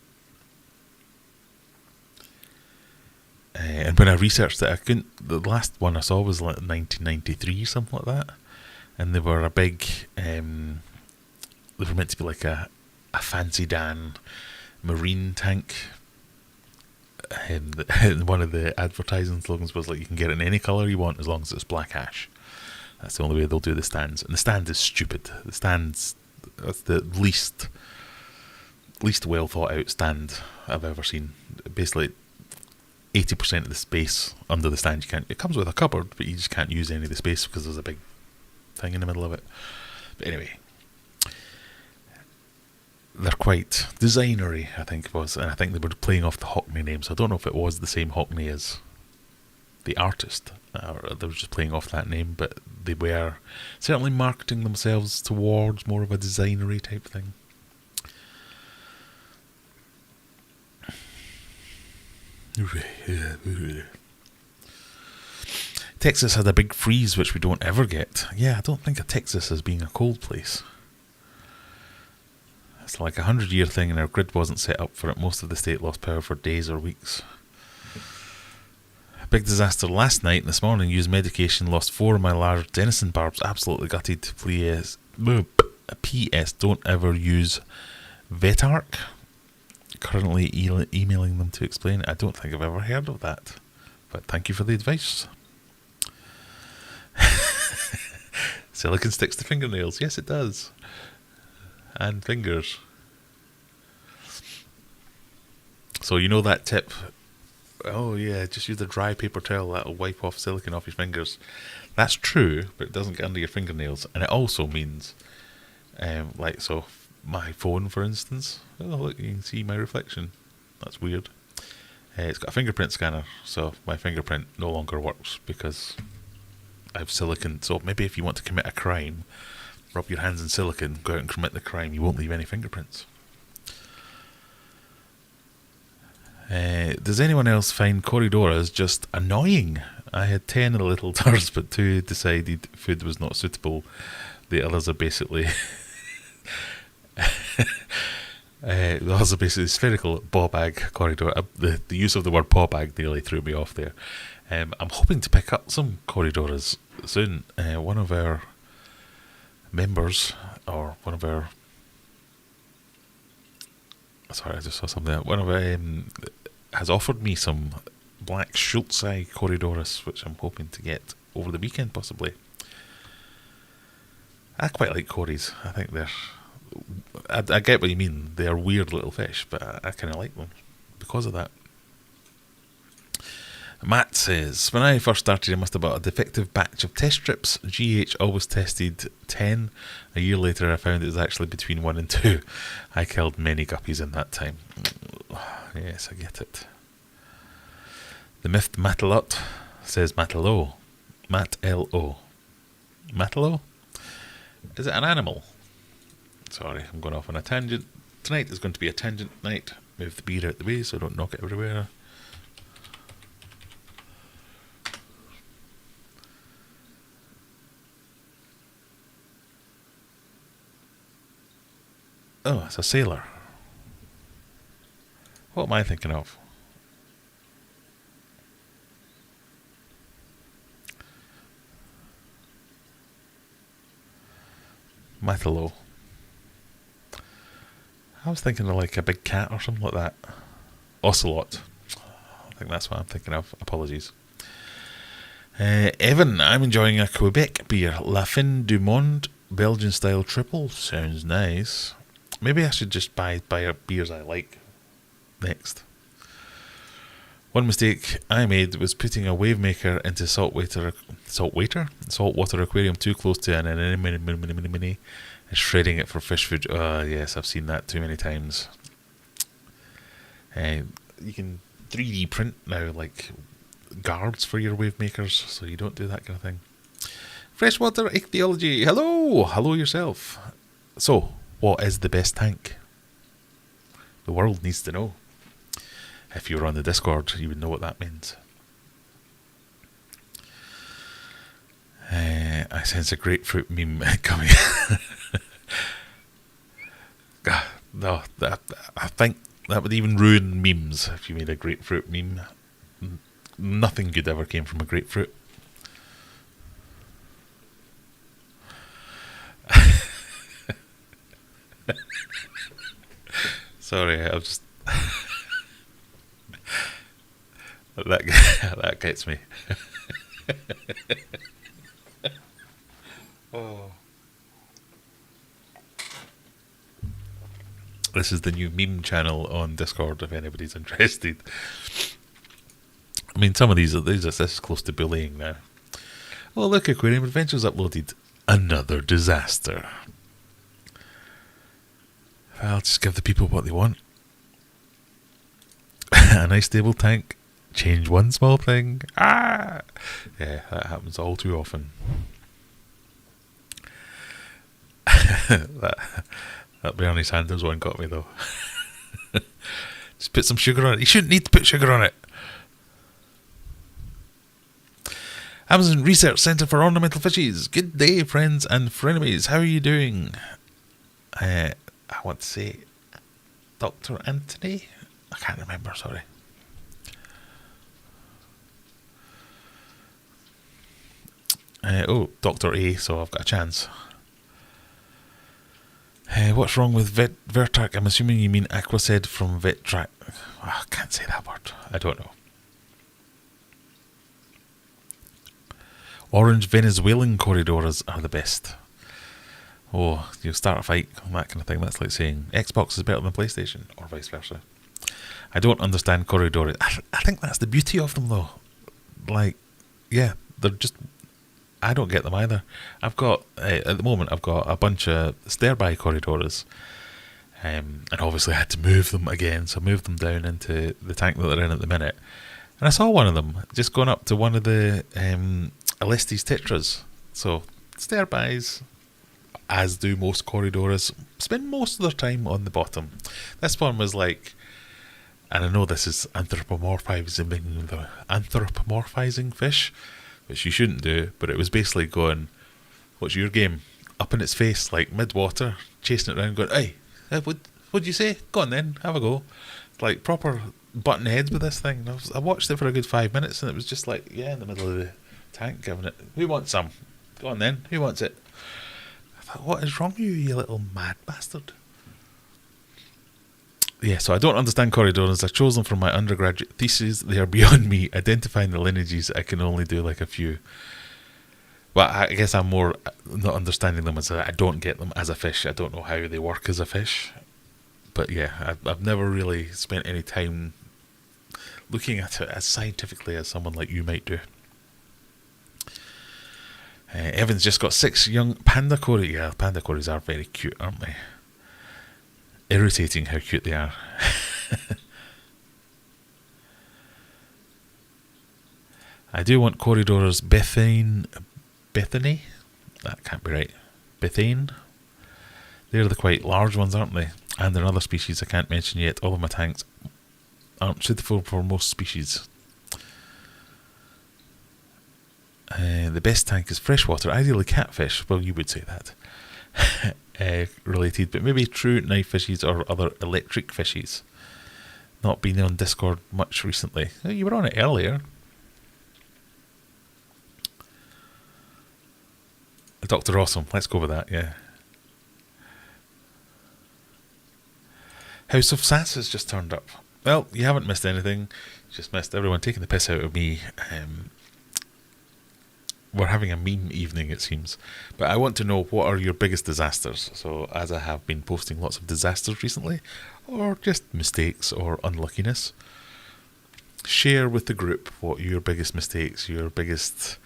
And when I researched it, I couldn't. The last one I saw was like 1993, something like that. And they were a big. They were meant to be like a fancy Dan marine tank. And one of the advertising slogans was like, you can get it in any colour you want as long as it's black ash. That's the only way they'll do the stands. And the stand is stupid. The stand's that's the least well thought out stand I've ever seen. Basically, 80% of the space under the stand, it comes with a cupboard, but you just can't use any of the space because there's a big thing in the middle of it. But anyway, they're quite designery, I think it was, and I think they were playing off the Hockney name, so I don't know if it was the same Hockney as the artist, or they were just playing off that name, but they were certainly marketing themselves towards more of a designery type thing. Texas had a big freeze, which we don't ever get. Yeah, I don't think of Texas as being a cold place. It's like a 100-year thing, and our grid wasn't set up for it. Most of the state lost power for days or weeks. A big disaster last night and this morning. Used medication, lost 4 of my large Denison barbs. Absolutely gutted. Please, P.S. Don't ever use Vetarc. Currently emailing them to explain. I don't think I've ever heard of that, but thank you for the advice. Silicon sticks to fingernails. Yes, it does. And fingers. So you know that tip. Oh yeah, just use a dry paper towel. That'll wipe off silicon off your fingers. That's true, but it doesn't get under your fingernails. And it also means, like so, my phone, for instance. Oh look, you can see my reflection. That's weird. It's got a fingerprint scanner, so my fingerprint no longer works because I have silicon. So maybe if you want to commit a crime, rub your hands in silicon, go out and commit the crime. You won't leave any fingerprints. Does anyone else find corridoras just annoying? I had 10 of the little turs, but 2 decided food was not suitable. The others are basically spherical paw bag corridor. The use of the word paw bag nearly threw me off there. I'm hoping to pick up some corridoras soon. One of our members, or one of our... Sorry, I just saw something. One of our has offered me some black Schultzei corridoras, which I'm hoping to get over the weekend, possibly. I quite like corries. I think they're... I get what you mean. They are weird little fish, but I kind of like them because of that. Matt says, when I first started, I must have bought a defective batch of test strips. GH always tested 10. A year later, I found it was actually between 1 and 2. I killed many guppies in that time. Yes, I get it. The Myth Matalot says Matalo. Mat-L-O. Matalo? Is it an animal? Sorry, I'm going off on a tangent. Tonight is going to be a tangent night. Move the beer out the way so I don't knock it everywhere. Oh, it's a sailor. What am I thinking of? Matalo. I was thinking of like a big cat or something like that. Ocelot. I think that's what I'm thinking of. Apologies. Evan, I'm enjoying a Quebec beer. La Fin du Monde Belgian style triple. Sounds nice. Maybe I should just buy beers I like next. One mistake I made was putting a wave maker into saltwater aquarium too close to an anemone. I shredding it for fish food. Yes, I've seen that too many times. You can 3D print now, like guards for your wave makers, so you don't do that kind of thing. Freshwater ichthyology. Hello yourself. So, what is the best tank? The world needs to know. If you were on the Discord, you would know what that means. I sense a grapefruit meme coming. No, I think that would even ruin memes if you made a grapefruit meme. Nothing good ever came from a grapefruit. Sorry, I was just... that gets me. Oh. This is the new meme channel on Discord if anybody's interested. I mean, some of these this is close to bullying now. Oh, look, Aquarium Adventures uploaded. Another disaster. I'll just give the people what they want. A nice stable tank. Change one small thing. Yeah, that happens all too often. That Bernie Sanders one got me though. Just put some sugar on it. You shouldn't need to put sugar on it. Amazon Research Centre for Ornamental Fishes. Good day, friends and frenemies. How are you doing? I want to say Dr. Anthony. I can't remember, sorry. Dr. A, so I've got a chance. What's wrong with Vertrac? I'm assuming you mean Aquacid from Vetrac. I can't say that word. I don't know. Orange Venezuelan corridors are the best. Oh, you start a fight, that kind of thing. That's like saying Xbox is better than PlayStation, or vice versa. I don't understand corridors. I think that's the beauty of them, though. Like, yeah, they're just... I don't get them either. I've got, at the moment, I've got a bunch of stair-by corridors. And obviously I had to move them again, so I moved them down into the tank that they're in at the minute. And I saw one of them just going up to one of the Alestes Tetras. So, stair-bys, as do most corridors, spend most of their time on the bottom. This one was like, and I know this is anthropomorphizing fish, which you shouldn't do, but it was basically going, what's your game? Up in its face, like mid-water, chasing it around, going, hey, what'd you say? Go on then, have a go. Like proper button heads with this thing. I watched it for a good 5 minutes, and it was just like, yeah, in the middle of the tank, giving it, who wants some? Go on then, who wants it? I thought, what is wrong with you, you little mad bastard? Yeah, so I don't understand corridors. I chose them for my undergraduate thesis. They are beyond me. Identifying the lineages, I can only do like a few. Well, I guess I'm more not understanding them as I don't get them as a fish. I don't know how they work as a fish. But yeah, I've never really spent any time looking at it as scientifically as someone like you might do. Evan's just got 6 young panda cories. Yeah, panda cories are very cute, aren't they? Irritating how cute they are. I do want corridors Bethany? That can't be right. Bethane? They're the quite large ones, aren't they? And there are other species I can't mention yet. All of my tanks aren't suitable for most species. The best tank is freshwater, ideally catfish. Well, you would say that. Related, but maybe true knife fishies or other electric fishies. Not been on Discord much recently. Oh, you were on it earlier. Dr. Awesome, let's go with that, yeah. House of Sass has just turned up. Well, you haven't missed anything. You just missed everyone taking the piss out of me. We're having a meme evening, it seems. But I want to know, what are your biggest disasters? So, as I have been posting lots of disasters recently, or just mistakes or unluckiness, share with the group what your biggest mistakes, your biggest,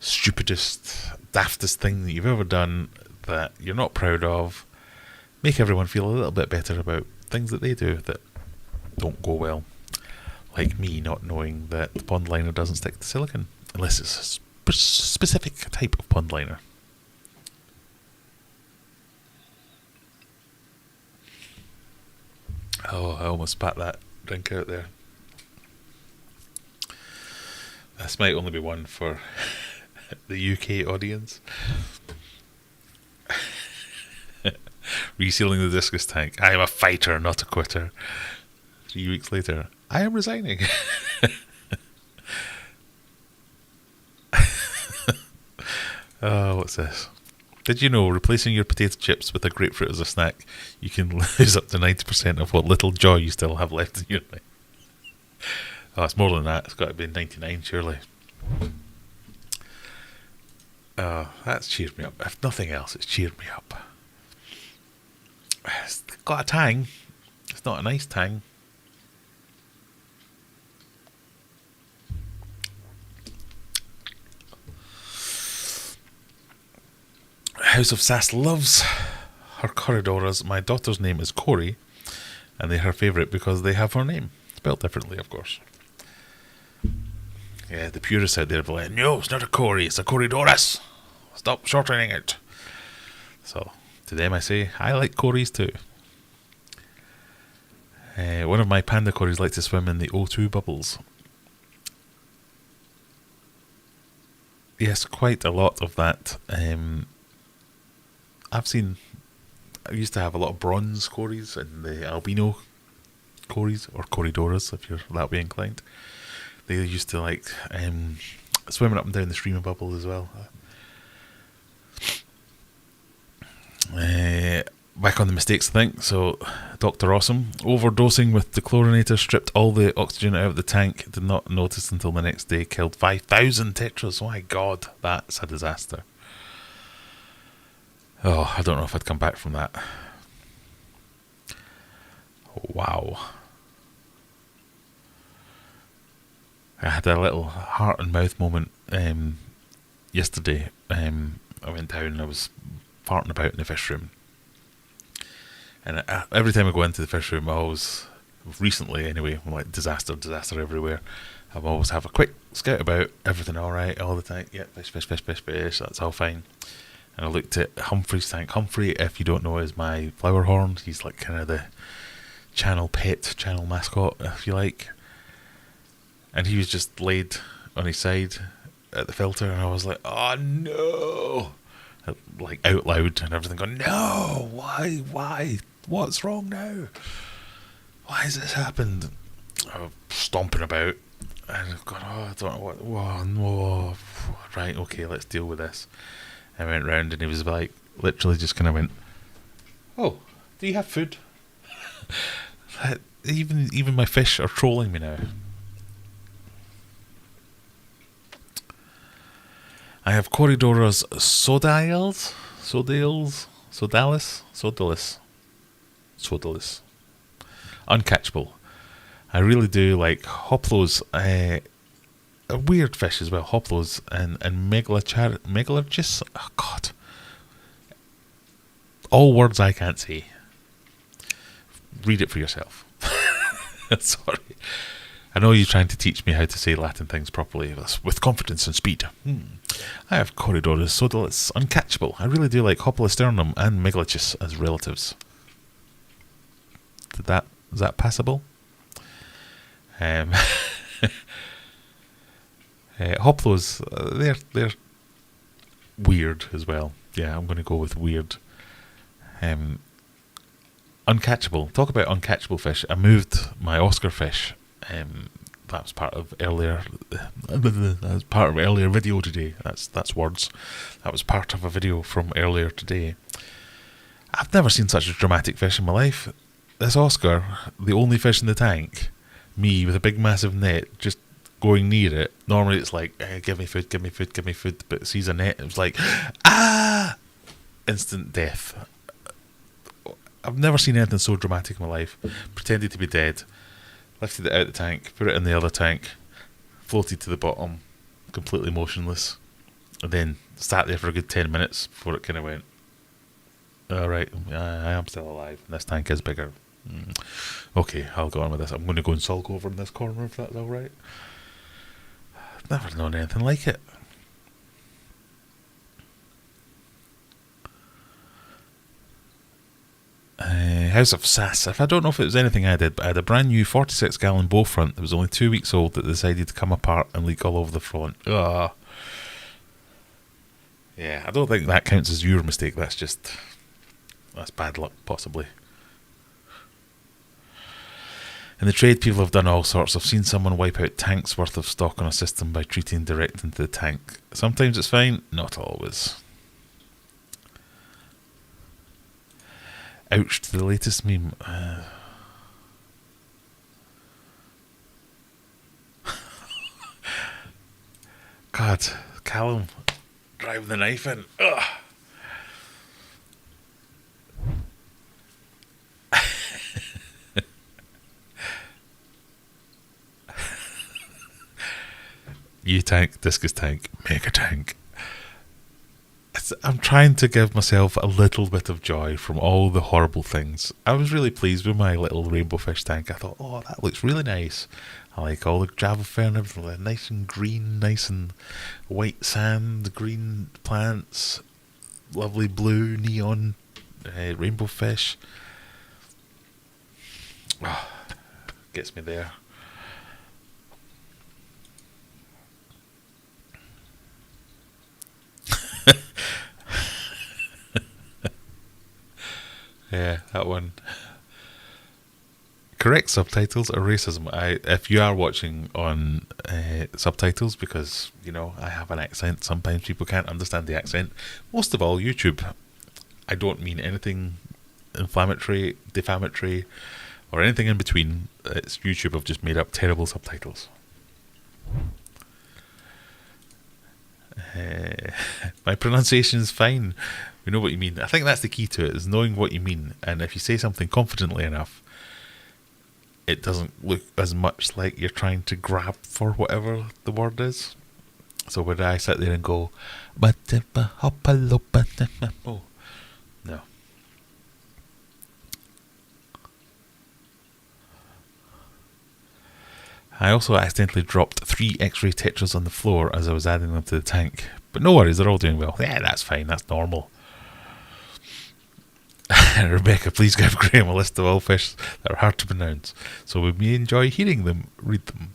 stupidest, daftest thing that you've ever done that you're not proud of. Make everyone feel a little bit better about things that they do that don't go well. Like me not knowing that the pond liner doesn't stick to silicone, unless it's a specific type of pond liner. Oh, I almost spat that drink out there. This might only be one for the UK audience. Resealing the discus tank. I am a fighter, not a quitter. 3 weeks later, I am resigning. Oh, what's this? Did you know replacing your potato chips with a grapefruit as a snack, you can lose up to 90% of what little joy you still have left in your life? Oh, it's more than that. It's got to be 99, surely. That's cheered me up. If nothing else, it's cheered me up. It's got a tang. It's not a nice tang. House of Sass loves her corridoras. My daughter's name is Corey, and they're her favourite because they have her name spelled differently, of course. Yeah, the purists out there will be like, no, it's not a Corey, it's a corridoras. Stop shortening it. So, to them I say, I like Corys too. One of my panda Corys likes to swim in the O2 bubbles. Yes, quite a lot of that. I used to have a lot of bronze Corys and the albino Corys, or corridoras if you're that way inclined. They used to like swimming up and down the stream of bubbles as well. Back on the mistakes, I think. So, Dr. Awesome, overdosing with the chlorinator, stripped all the oxygen out of the tank, did not notice until the next day, killed 5,000 tetras. Oh my god, that's a disaster. Oh, I don't know if I'd come back from that. Wow. I had a little heart and mouth moment yesterday. I went down and I was farting about in the fish room. And every time I go into the fish room, I always, recently anyway, I'm like disaster everywhere. I always have a quick scout about, everything alright all the time. Yeah, fish, that's all fine. And I looked at Humphrey's tank. Humphrey, if you don't know, is my flower horn. He's like kind of the channel mascot, if you like. And he was just laid on his side at the filter, and I was like, oh no! Like out loud and everything going, no! Why? What's wrong now? Why has this happened? I was stomping about, and I've gone, oh, I don't know what, whoa, no. Right, okay, let's deal with this. I went round and he was like, literally just kind of went, oh, do you have food? Even my fish are trolling me now. I have Corridoras Sodalis. Uncatchable. I really do like Hoplos. A weird fish as well, Hoplos and Megalarchus. Oh god. All words I can't say. Read it for yourself. Sorry. I know you're trying to teach me how to say Latin things properly with confidence and speed. I have Corridoras Sodalis Uncatchable. I really do like Hopalosternum and Megalachus as relatives. Is that passable? Hoplos, they're weird as well. Yeah, I'm going to go with weird. Uncatchable. Talk about uncatchable fish. I moved my Oscar fish. That was part of earlier. That was part of earlier video today. That's words. That was part of a video from earlier today. I've never seen such a dramatic fish in my life. This Oscar, the only fish in the tank, me with a big massive net, just going near it. Normally it's like, give me food, but it sees a net, it was like, ah! Instant death. I've never seen anything so dramatic in my life. Pretended to be dead. Lifted it out of the tank, put it in the other tank, floated to the bottom, completely motionless, and then sat there for a good 10 minutes before it kind of went, Alright, I am still alive. This tank is bigger. Okay, I'll go on with this. I'm going to go and sulk over in this corner if that's alright. I've never known anything like it. House of Sass. If I don't know if it was anything I did, but I had a brand new 46-gallon bow front that was only 2 weeks old that decided to come apart and leak all over the front. Ugh. Yeah, I don't think that counts as your mistake. That's bad luck, possibly. In the trade, people have done all sorts. I've seen someone wipe out tanks worth of stock on a system by treating direct into the tank. Sometimes it's fine, not always. Ouch to the latest meme. God, Callum driving the knife in. Ugh. You tank, discus tank, make a tank. I'm trying to give myself a little bit of joy from all the horrible things. I was really pleased with my little rainbow fish tank. I thought, oh, that looks really nice. I like all the Java fern, everything nice and green, nice and white sand, green plants, lovely blue neon rainbow fish. Oh, gets me there. Yeah, that one. Correct subtitles or racism? If you are watching on subtitles, because I have an accent, sometimes people can't understand the accent. Most of all, YouTube. I don't mean anything inflammatory, defamatory, or anything in between. It's YouTube have just made up terrible subtitles. My pronunciation is fine. We know what you mean. I think that's the key to it, is knowing what you mean. And if you say something confidently enough, it doesn't look as much like you're trying to grab for whatever the word is. So would I sit there and go, oh, no. I also accidentally dropped 3 X-ray tetras on the floor as I was adding them to the tank. But no worries, they're all doing well. Yeah, that's fine, that's normal. Rebecca, please give Graham a list of all fish that are hard to pronounce, so we may enjoy hearing them read them.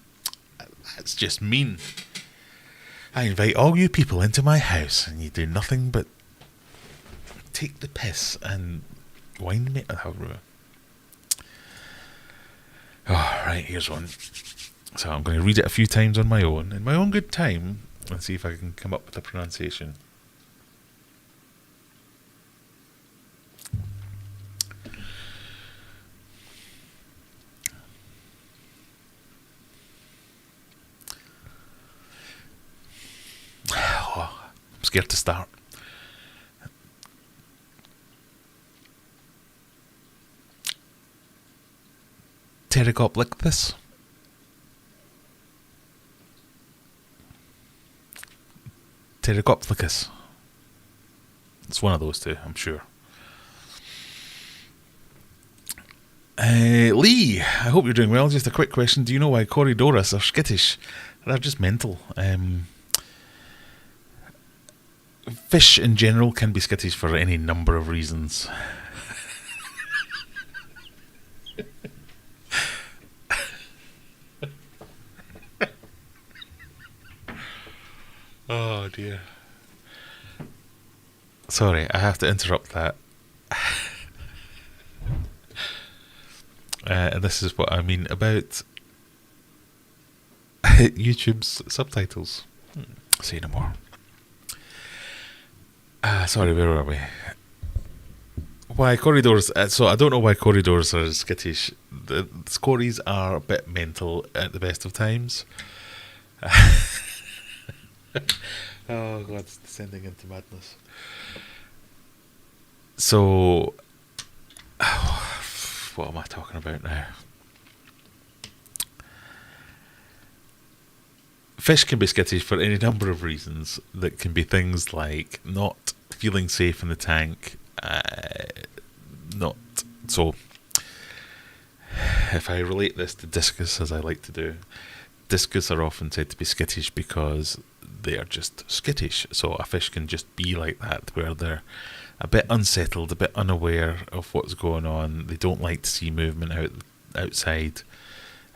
That's just mean. I invite all you people into my house, and you do nothing but take the piss and wind me. Oh, right, here's one. So I'm going to read it a few times on my own, in my own good time, and see if I can come up with a pronunciation. I'm scared to start. Pterygoplichthys. Pterygoplichthys. It's one of those two, I'm sure. Lee, I hope you're doing well. Just a quick question. Do you know why Corydoras are skittish? They're just mental. Fish in general can be skittish for any number of reasons. Oh dear. Sorry, I have to interrupt that. And this is what I mean about YouTube's subtitles. Say no more. Sorry, where were we? Why corridors? So I don't know why corridors are skittish. The scories are a bit mental at the best of times. Oh God, it's descending into madness. So, what am I talking about now? Fish can be skittish for any number of reasons. That can be things like not feeling safe in the tank, Not so. If I relate this to discus, as I like to do, discus are often said to be skittish because they are just skittish. So a fish can just be like that, where they're a bit unsettled, a bit unaware of what's going on. They don't like to see movement outside,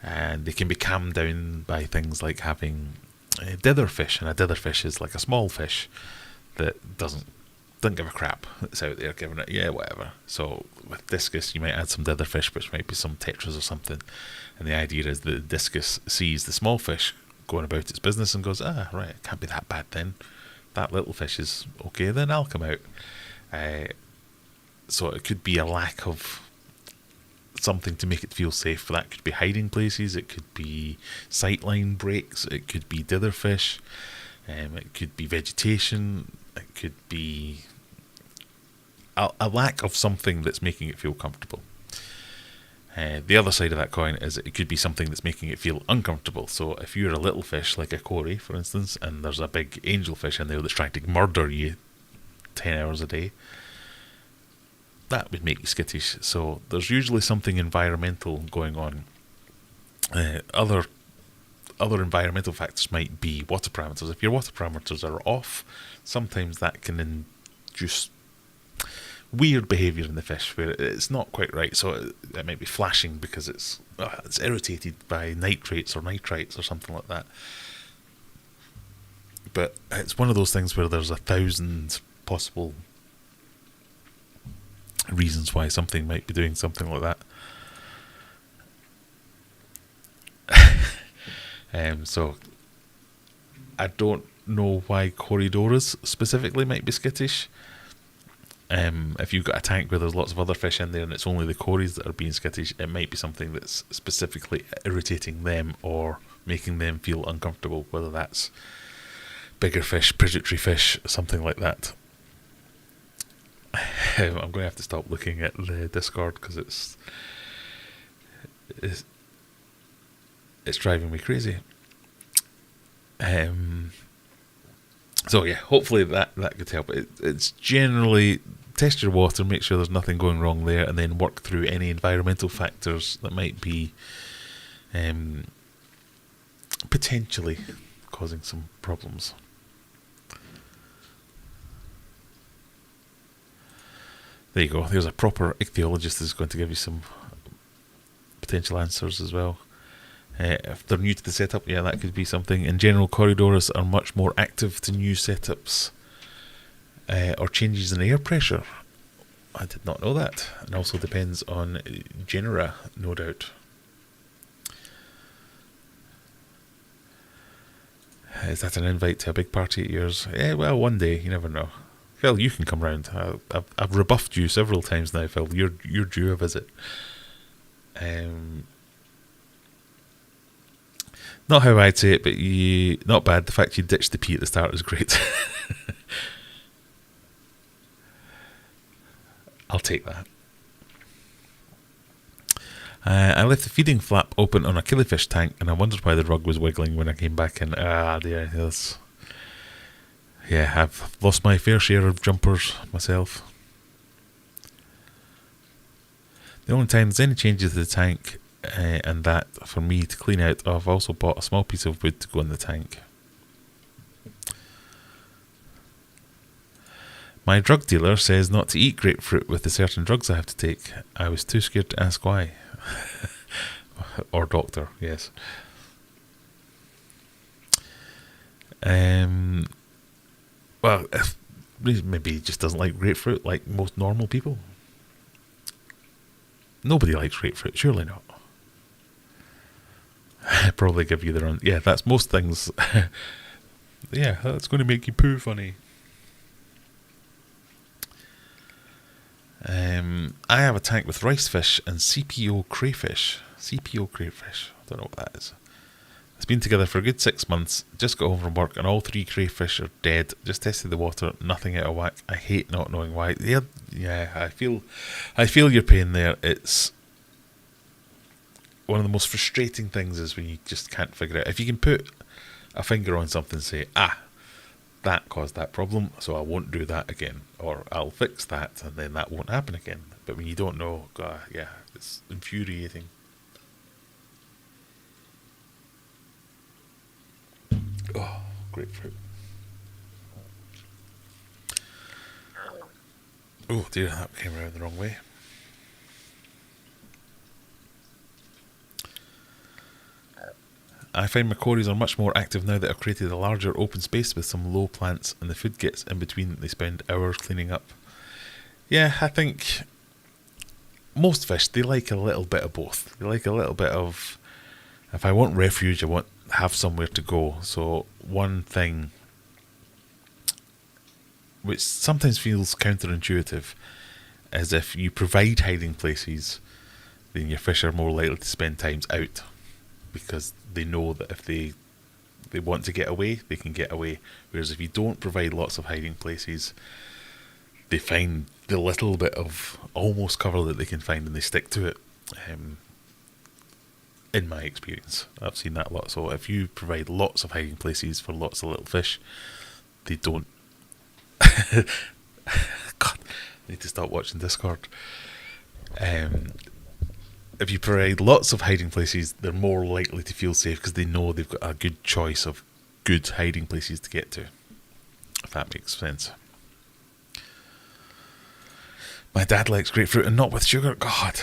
and they can be calmed down by things like having a dither fish. And a dither fish is like a small fish that doesn't give a crap. It's out there giving it, whatever. So with discus, you might add some dither fish, which might be some tetras or something. And the idea is that the discus sees the small fish going about its business and goes, right, it can't be that bad then. That little fish is okay, then I'll come out. So it could be a lack of something to make it feel safe. That could be hiding places, it could be sightline breaks, it could be dither fish, it could be vegetation, it could be a lack of something that's making it feel comfortable. The other side of that coin is it could be something that's making it feel uncomfortable. So if you're a little fish, like a cory, for instance, and there's a big angelfish in there that's trying to murder you 10 hours a day, that would make you skittish. So there's usually something environmental going on. Other environmental factors might be water parameters. If your water parameters are off, sometimes that can induce weird behaviour in the fish where it's not quite right. So it might be flashing because it's irritated by nitrates or nitrites or something like that. But it's one of those things where there's 1,000 possible reasons why something might be doing something like that. So I don't know why Corydoras specifically might be skittish. If you've got a tank where there's lots of other fish in there and it's only the cories that are being skittish, it might be something that's specifically irritating them or making them feel uncomfortable, whether that's bigger fish, predatory fish, something like that. I'm going to have to stop looking at the Discord because it's driving me crazy. So yeah, hopefully that could help. It's generally test your water, make sure there's nothing going wrong there, and then work through any environmental factors that might be potentially causing some problems. There you go. There's a proper ichthyologist that's going to give you some potential answers as well. If they're new to the setup, that could be something. In general, Corydoras are much more active to new setups or changes in air pressure. I did not know that. And also depends on genera, no doubt. Is that an invite to a big party at yours? Well, one day, you never know. Phil, you can come round. I've rebuffed you several times now, Phil. You're due a visit. Not how I'd say it, but not bad. The fact you ditched the pee at the start is great. I'll take that. I left the feeding flap open on a killifish tank, and I wondered why the rug was wiggling when I came back in. I've lost my fair share of jumpers myself. The only time there's any changes to the tank, and that for me to clean out, I've also bought a small piece of wood to go in the tank. My drug dealer says not to eat grapefruit with the certain drugs I have to take. I was too scared to ask why. Or doctor, yes. Well, maybe he just doesn't like grapefruit like most normal people. Nobody likes grapefruit, surely not. Probably give you their own. Yeah, that's most things. Yeah, that's going to make you poo funny. I have a tank with rice fish and CPO crayfish. CPO crayfish. I don't know what that is. It's been together for a good 6 months. Just got home from work and all 3 crayfish are dead. Just tested the water, nothing out of whack. I hate not knowing why. Yeah, I feel your pain there. It's one of the most frustrating things is when you just can't figure it out. If you can put a finger on something and say, that caused that problem, so I won't do that again, or I'll fix that, and then that won't happen again. But when you don't know, yeah, it's infuriating. Oh, grapefruit. Oh dear, that came around the wrong way. I find my quarries are much more active now that I've created a larger open space with some low plants and the food gets in between. They spend hours cleaning up. Yeah, I think most fish, they like a little bit of both. They like a little bit of, if I want refuge, I want to have somewhere to go. So one thing which sometimes feels counterintuitive is if you provide hiding places, then your fish are more likely to spend times out, because they know that if they want to get away, they can get away. Whereas if you don't provide lots of hiding places, they find the little bit of almost cover that they can find and they stick to it. In my experience, I've seen that a lot. So if you provide lots of hiding places for lots of little fish, they don't. God, I need to stop watching Discord. If you provide lots of hiding places, they're more likely to feel safe because they know they've got a good choice of good hiding places to get to, if that makes sense. My dad likes grapefruit and not with sugar. God,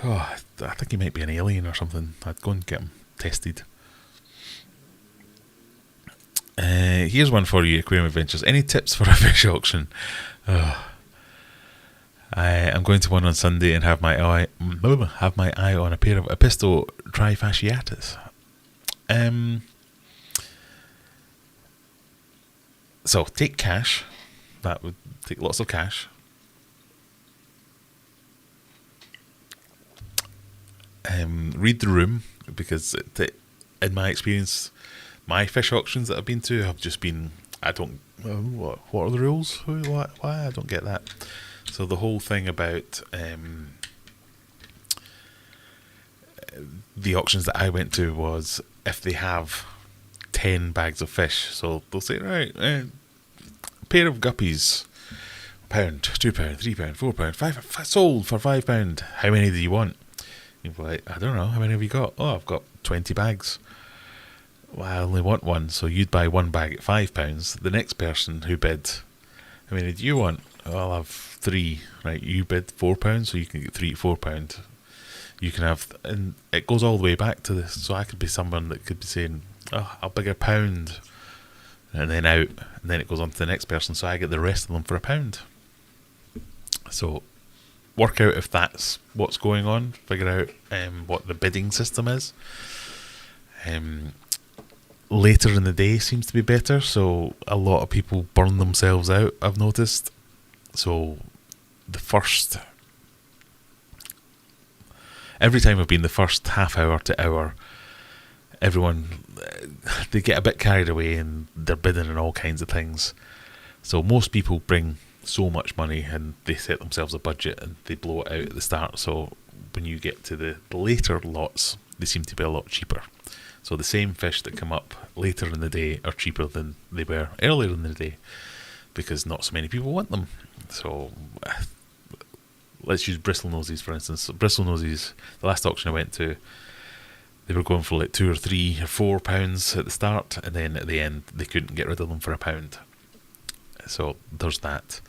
I think he might be an alien or something. I'd go and get him tested. Here's one for you, Aquarium Adventures. Any tips for a fish auction? I'm going to one on Sunday and have my eye on a pair of Episto trifasciatus. So take cash. That would take lots of cash. Read the room, because in my experience, my fish auctions that I've been to have just been, what are the rules? Why? I don't get that. So the whole thing about the auctions that I went to was if they have 10 bags of fish, so they'll say, right, pair of guppies, £1, £2, £3, £4, £5, sold for £5. How many do you want? You'd be like, I don't know, how many have you got? Oh, I've got 20 bags. Well, I only want one, so you'd buy one bag at £5. The next person who bid, how many do you want? Oh, I'll have 3. Right, you bid £4, so you can get 3 at £4. You can have, and it goes all the way back to this. So I could be someone that could be saying, oh, I'll beg £1, and then out, and then it goes on to the next person, so I get the rest of them for £1. So work out if that's what's going on. Figure out what the bidding system is. Later in the day seems to be better, so a lot of people burn themselves out, I've noticed. So every time I've been, the first half hour to hour, everyone, they get a bit carried away and they're bidding on all kinds of things. So most people bring so much money and they set themselves a budget and they blow it out at the start. So when you get to the later lots, they seem to be a lot cheaper. So the same fish that come up later in the day are cheaper than they were earlier in the day, because not so many people want them. So let's use bristlenoses for instance. So bristlenoses, the last auction I went to, they were going for like £2 or £3 or £4 at the start, and then at the end they couldn't get rid of them for £1. So there's that.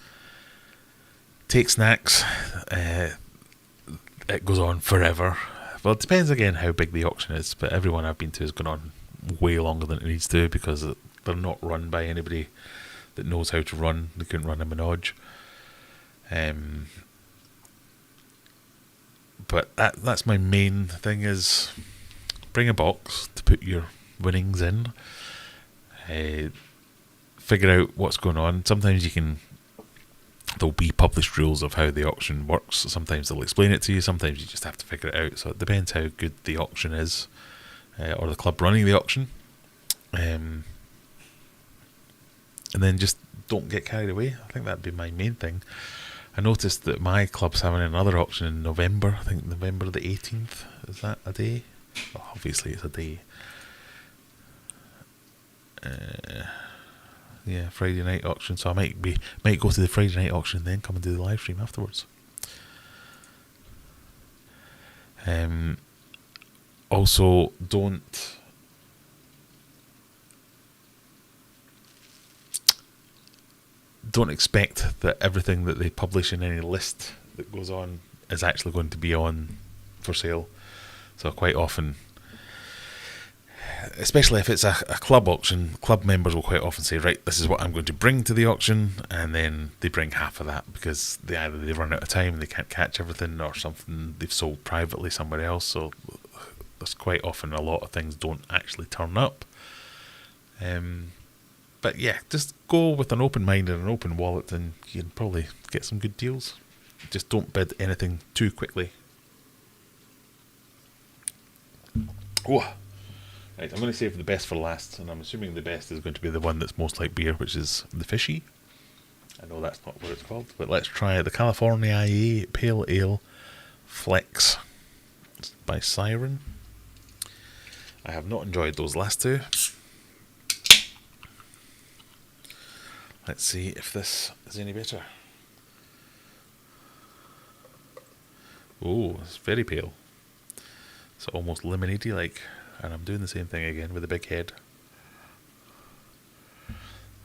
Take snacks. It goes on forever. Well, it depends again how big the auction is, but everyone I've been to has gone on way longer than it needs to, because they're not run by anybody that knows how to run. They couldn't run a menage. But that's my main thing, is bring a box to put your winnings in. Figure out what's going on. Sometimes there'll be published rules of how the auction works. Sometimes they'll explain it to you. Sometimes you just have to figure it out. So it depends how good the auction is, or the club running the auction. And then just don't get carried away. I think that'd be my main thing. I noticed that my club's having another auction in November. I think November the 18th. Is that a day? Well, obviously it's a day. Yeah, Friday night auction. So I might go to the Friday night auction and then come and do the live stream afterwards. Also, don't expect that everything that they publish in any list that goes on is actually going to be on for sale. So quite often, especially if it's a club auction, club members will quite often say, right, this is what I'm going to bring to the auction, and then they bring half of that because either they run out of time, they can't catch everything, or something they've sold privately somewhere else. So there's quite often a lot of things don't actually turn up. But yeah, just go with an open mind and an open wallet, and you can probably get some good deals. Just don't bid anything too quickly. Oh. Right, I'm going to save the best for last, and I'm assuming the best is going to be the one that's most like beer, which is the Fishy. I know that's not what it's called, but let's try the California IA Pale Ale Flex. It's by Siren. I have not enjoyed those last two. Let's see if this is any better. Oh, it's very pale. It's almost lemonade-y like. And I'm doing the same thing again with a big head.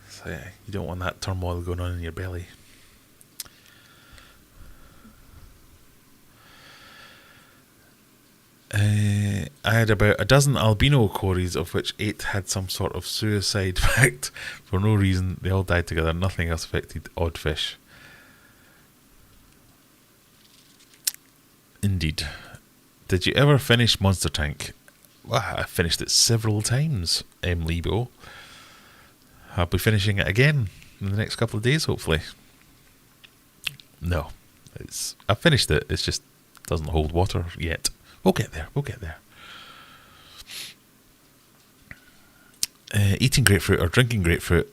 So yeah, you don't want that turmoil going on in your belly. I had about a dozen albino cories, of which 8 had some sort of suicide pact for no reason. They all died together. Nothing else affected odd fish. Indeed. Did you ever finish Monster Tank? Well, I finished it several times, Lebo. I'll be finishing it again in the next couple of days, hopefully. No, I've finished it. It just doesn't hold water yet. We'll get there. Eating grapefruit or drinking grapefruit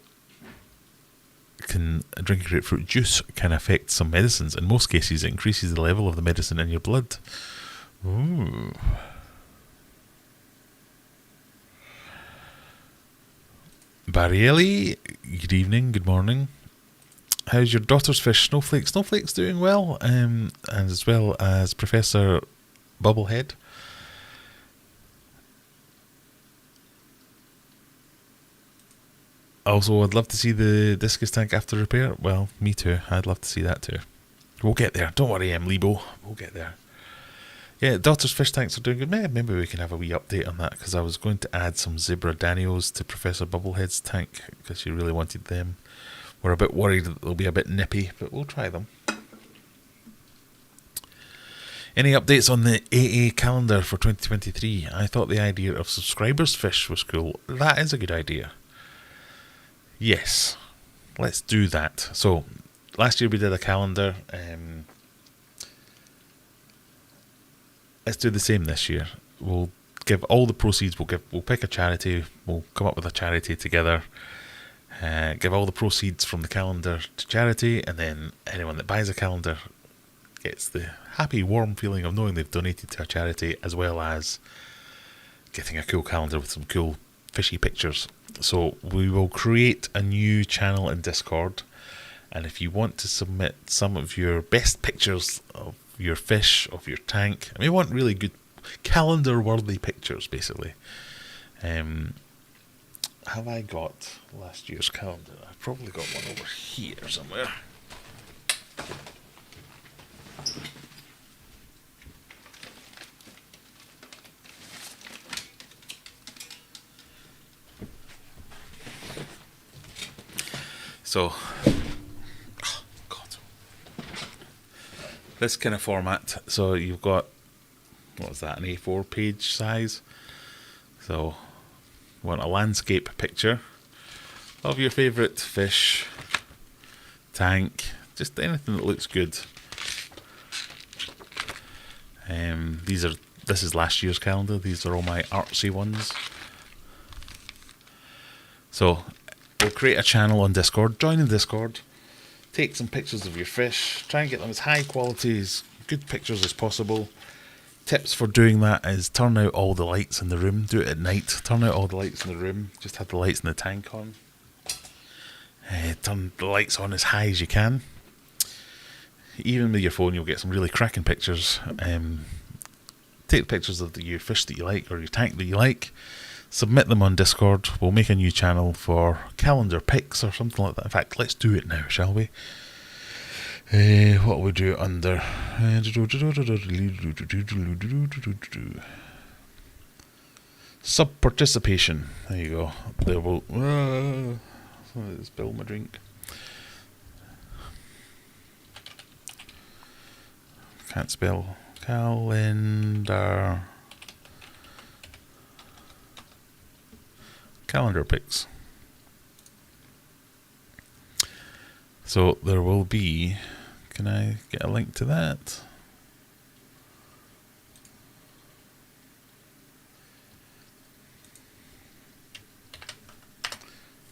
juice can affect some medicines. In most cases, it increases the level of the medicine in your blood. Ooh. Barrielli, good evening, good morning. How's your daughter's fish, Snowflake? Snowflake's doing well, and as well as Professor Bubblehead. Also, I'd love to see the discus tank after repair. Well, me too. I'd love to see that too. We'll get there. Don't worry, Lebo. We'll get there. Yeah, daughter's fish tanks are doing good. Maybe we can have a wee update on that, because I was going to add some Zebra Danios to Professor Bubblehead's tank because she really wanted them. We're a bit worried that they'll be a bit nippy, but we'll try them. Any updates on the AA calendar for 2023? I thought the idea of subscribers' fish was cool. That is a good idea. Yes, let's do that. So, last year we did a calendar. Let's do the same this year. We'll give all the proceeds. We'll pick a charity. We'll come up with a charity together. Give all the proceeds from the calendar to charity, and then anyone that buys a calendar gets the happy, warm feeling of knowing they've donated to a charity, as well as getting a cool calendar with some cool fishy pictures. So we will create a new channel in Discord, and if you want to submit some of your best pictures of your fish, of your tank, and we want really good calendar worthy pictures, basically. Have I got last year's calendar? I've probably got one over here somewhere. So, oh God, this kind of format. So you've got, what was that, an A4 page size? So you want a landscape picture of your favourite fish, tank, just anything that looks good. This is last year's calendar. These are all my artsy ones. So we'll create a channel on Discord. Join in Discord. Take some pictures of your fish. Try and get them as high quality, as good pictures as possible. Tips for doing that is turn out all the lights in the room. Do it at night. Turn out all the lights in the room. Just have the lights in the tank on. Turn the lights on as high as you can. Even with your phone, you'll get some really cracking pictures. Take pictures of your fish that you like or your tank that you like. Submit them on Discord. We'll make a new channel for calendar pics or something like that. In fact, let's do it now, shall we? What will we do it under? Sub-participation. There you go. There will... spill my drink. Can't spell. Calendar pics. So there will be... Can I get a link to that?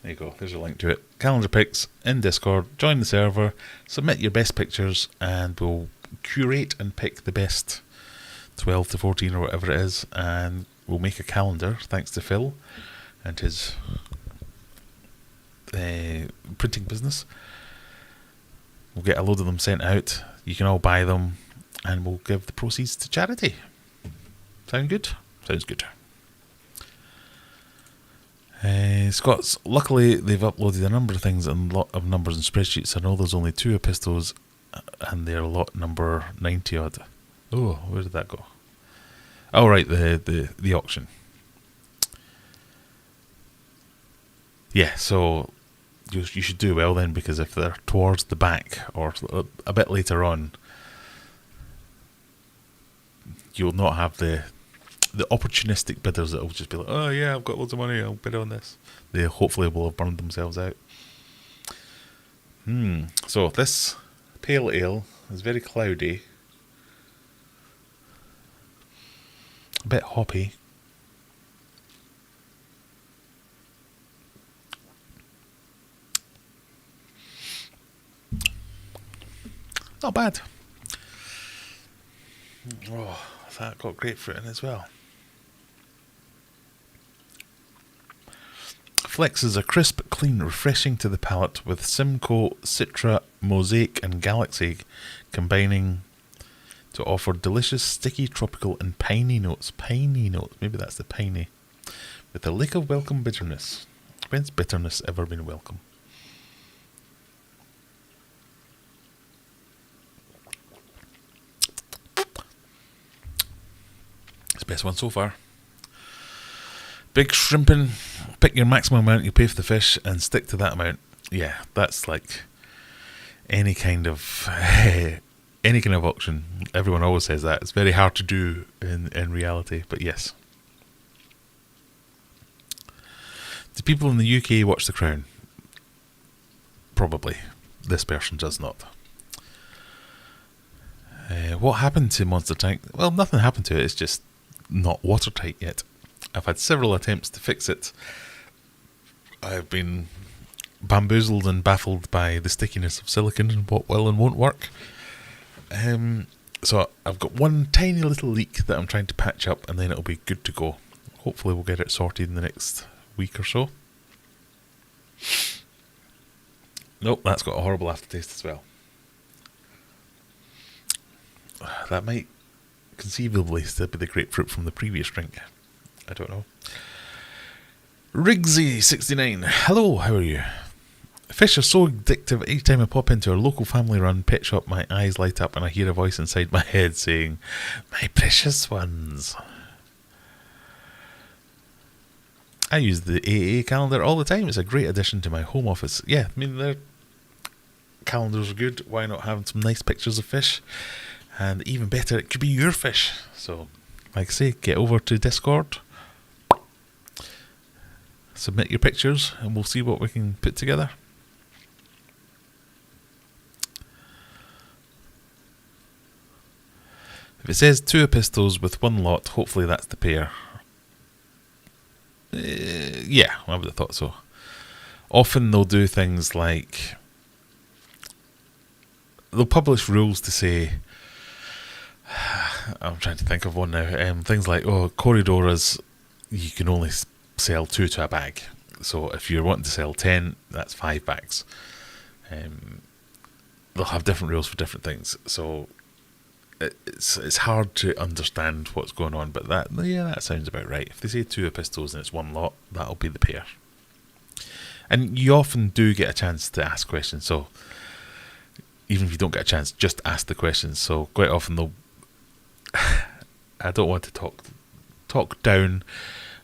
There you go, there's a link to it. Calendar pics in Discord. Join the server, submit your best pictures, and we'll curate and pick the best 12 to 14 or whatever it is, and we'll make a calendar thanks to Phil and his printing business. We'll get a load of them sent out. You can all buy them, and we'll give the proceeds to charity. Sound good? Sounds good. Scott's, luckily they've uploaded a number of things and a lot of numbers and spreadsheets. I know there's only 2 epistles and they're lot number 90 odd. Oh, where did that go? Oh right, the auction. Yeah, so you should do well then, because if they're towards the back or a bit later on, you'll not have the opportunistic bidders that will just be like, oh yeah, I've got loads of money, I'll bid on this. They hopefully will have burned themselves out. So this pale ale is very cloudy, a bit hoppy. Not bad. Oh, that got grapefruit in as well. Flex is a crisp, clean, refreshing to the palate with Simcoe, Citra, Mosaic and Galaxy combining to offer delicious, sticky, tropical and piney notes. Piney notes, maybe that's the piney. With a lick of welcome bitterness. When's bitterness ever been welcome? It's the best one so far. Big shrimping, pick your maximum amount you pay for the fish and stick to that amount. Yeah, that's like any kind of auction. Everyone always says that. It's very hard to do in reality, but yes. Do people in the UK watch The Crown? Probably. This person does not. What happened to Monster Tank? Well, nothing happened to it. It's just not watertight yet. I've had several attempts to fix it. I've been bamboozled and baffled by the stickiness of silicone and what will and won't work. So I've got one tiny little leak that I'm trying to patch up, and then it'll be good to go. Hopefully we'll get it sorted in the next week or so. Nope, that's got a horrible aftertaste as well. That might conceivably still be the grapefruit from the previous drink. I don't know. Rigsy69. Hello, how are you? Fish are so addictive. Each time I pop into our local family run pet shop, my eyes light up and I hear a voice inside my head saying, my precious ones. I use the AA calendar all the time. It's a great addition to my home office. Yeah, I mean, their calendars are good. Why not have some nice pictures of fish? And even better, it could be your fish. So, like I say, get over to Discord, submit your pictures, and we'll see what we can put together. If it says 2 epistles with 1 lot, hopefully that's the pair. Yeah, I would have thought so. Often they'll do things like, they'll publish rules to say, I'm trying to think of one now. Things like, Corridoras, you can only sell 2 to a bag. So if you're wanting to sell 10, that's 5 bags. They'll have different rules for different things, so it's hard to understand what's going on. But that sounds about right. If they say 2 epistles and it's 1 lot, that'll be the pair. And you often do get a chance to ask questions, so even if you don't get a chance, just ask the questions. So quite often they'll I don't want to talk down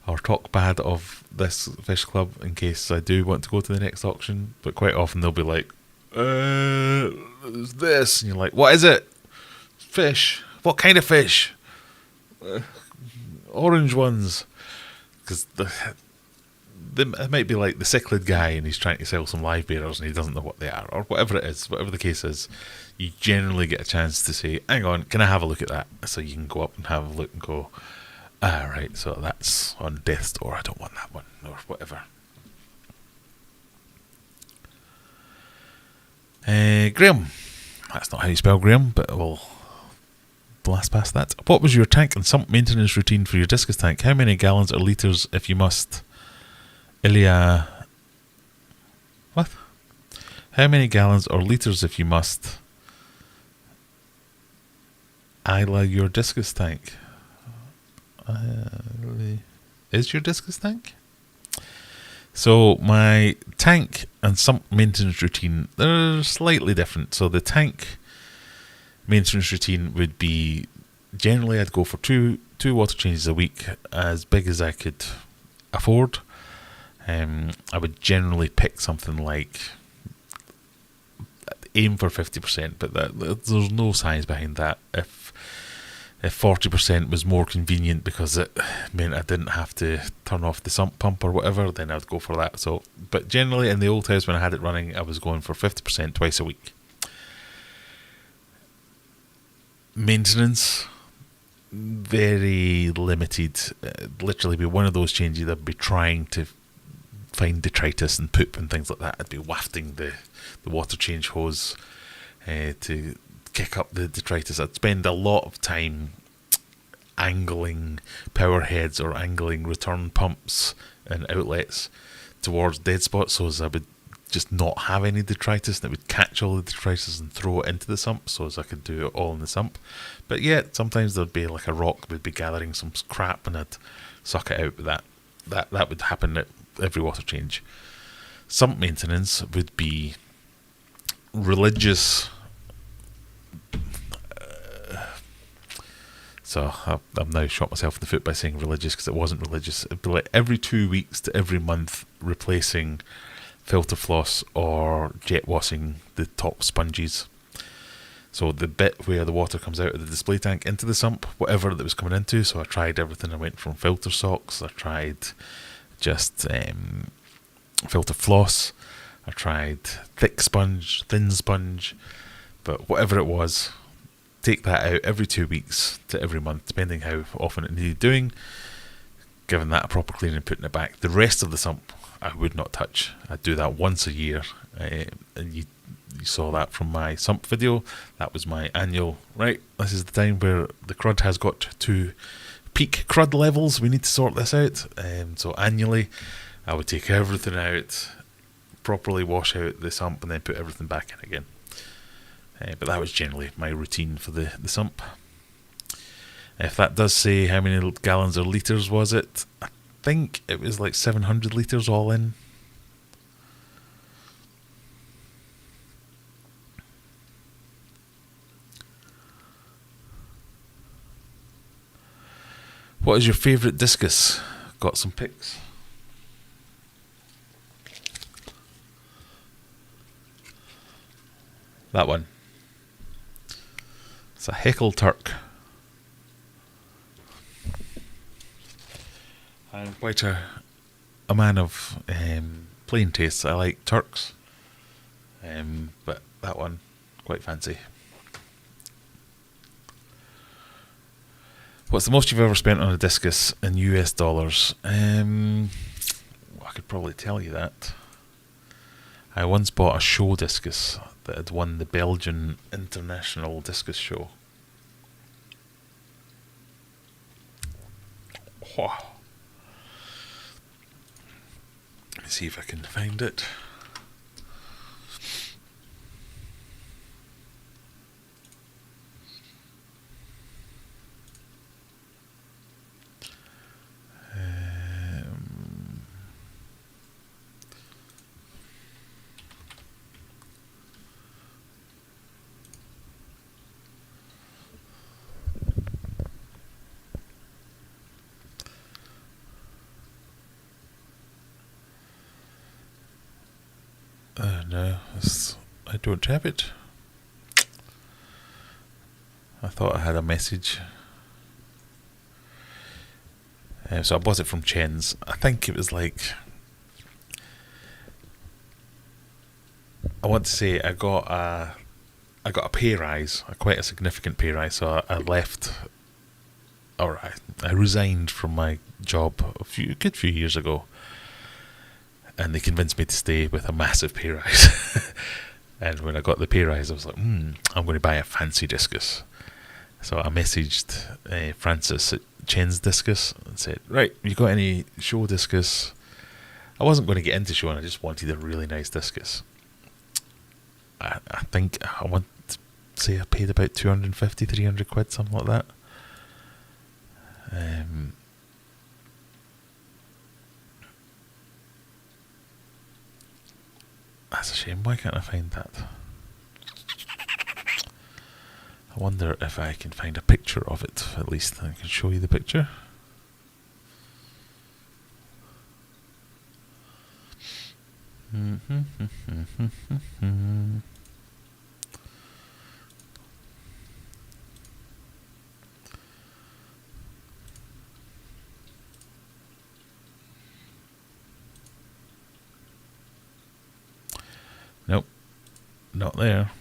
or talk bad of this fish club in case I do want to go to the next auction, but quite often they'll be like, there's this, and you're like, what is it? Fish. What kind of fish? Orange ones. Because it might be like the cichlid guy and he's trying to sell some live bearers and he doesn't know what they are, or whatever it is, whatever the case is. You generally get a chance to say, hang on, can I have a look at that? So you can go up and have a look and go, right, so that's on death's door, I don't want that one, or whatever. Graham. That's not how you spell Graham, but we'll blast past that. What was your tank and sump maintenance routine for your discus tank? How many gallons or litres if you must? Ilya. What? How many gallons or litres if you must? Isla, your discus tank. Is your discus tank? So my tank and sump maintenance routine, they're slightly different. So the tank maintenance routine would be, generally I'd go for two water changes a week, as big as I could afford. I would generally pick something like, aim for 50%, but there's no science behind that. If 40% was more convenient because it meant I didn't have to turn off the sump pump or whatever, then I'd go for that. So, but generally in the old house when I had it running, I was going for 50% twice a week. Maintenance, very limited. Literally be one of those changes I'd be trying to find detritus and poop and things like that. I'd be wafting the water change hose to kick up the detritus. I'd spend a lot of time angling power heads or angling return pumps and outlets towards dead spots, so as I would just not have any detritus, and it would catch all the detritus and throw it into the sump, so as I could do it all in the sump. But yet sometimes there'd be like a rock would be gathering some crap and I'd suck it out. But that would happen at every water change. Sump maintenance would be religious. So I've now shot myself in the foot by saying religious, because it wasn't religious. It'd be like every 2 weeks to every month replacing filter floss or jet washing the top sponges. So the bit where the water comes out of the display tank into the sump, whatever that was coming into. So I tried everything. I went from filter socks, I tried just filter floss, I tried thick sponge, thin sponge, but whatever it was, take that out every 2 weeks to every month, depending how often it needed doing, giving that a proper clean and putting it back. The rest of the sump I would not touch. I'd do that once a year, and you saw that from my sump video. That was my annual, right, this is the time where the crud has got to peak crud levels, we need to sort this out. So annually I would take everything out, properly wash out the sump, and then put everything back in again. But that was generally my routine for the sump. If that does say how many gallons or litres was it, I think it was like 700 litres all in. What is your favourite discus? Got some pics. That one. It's a Heckle Turk. I'm quite a man of plain tastes. I like Turks, but that one, quite fancy. What's the most you've ever spent on a discus in US dollars? I could probably tell you that. I once bought a show discus that had won the Belgian International Discus Show. Wow. Let me see if I can find it. No, I don't have it. I thought I had a message. So I bought it from Chen's. I think it was like, I want to say I got a pay rise, quite a significant pay rise. So I left, or I resigned from my job a good few years ago, and they convinced me to stay with a massive pay rise. And when I got the pay rise, I was like, I'm going to buy a fancy discus. So I messaged Francis at Chen's Discus and said, right, you got any show discus? I wasn't going to get into showing, I just wanted a really nice discus. I think I want to say I paid about 250, 300 quid, something like that. That's a shame. Why can't I find that? I wonder if I can find a picture of it. At least I can show you the picture. Nope, not there.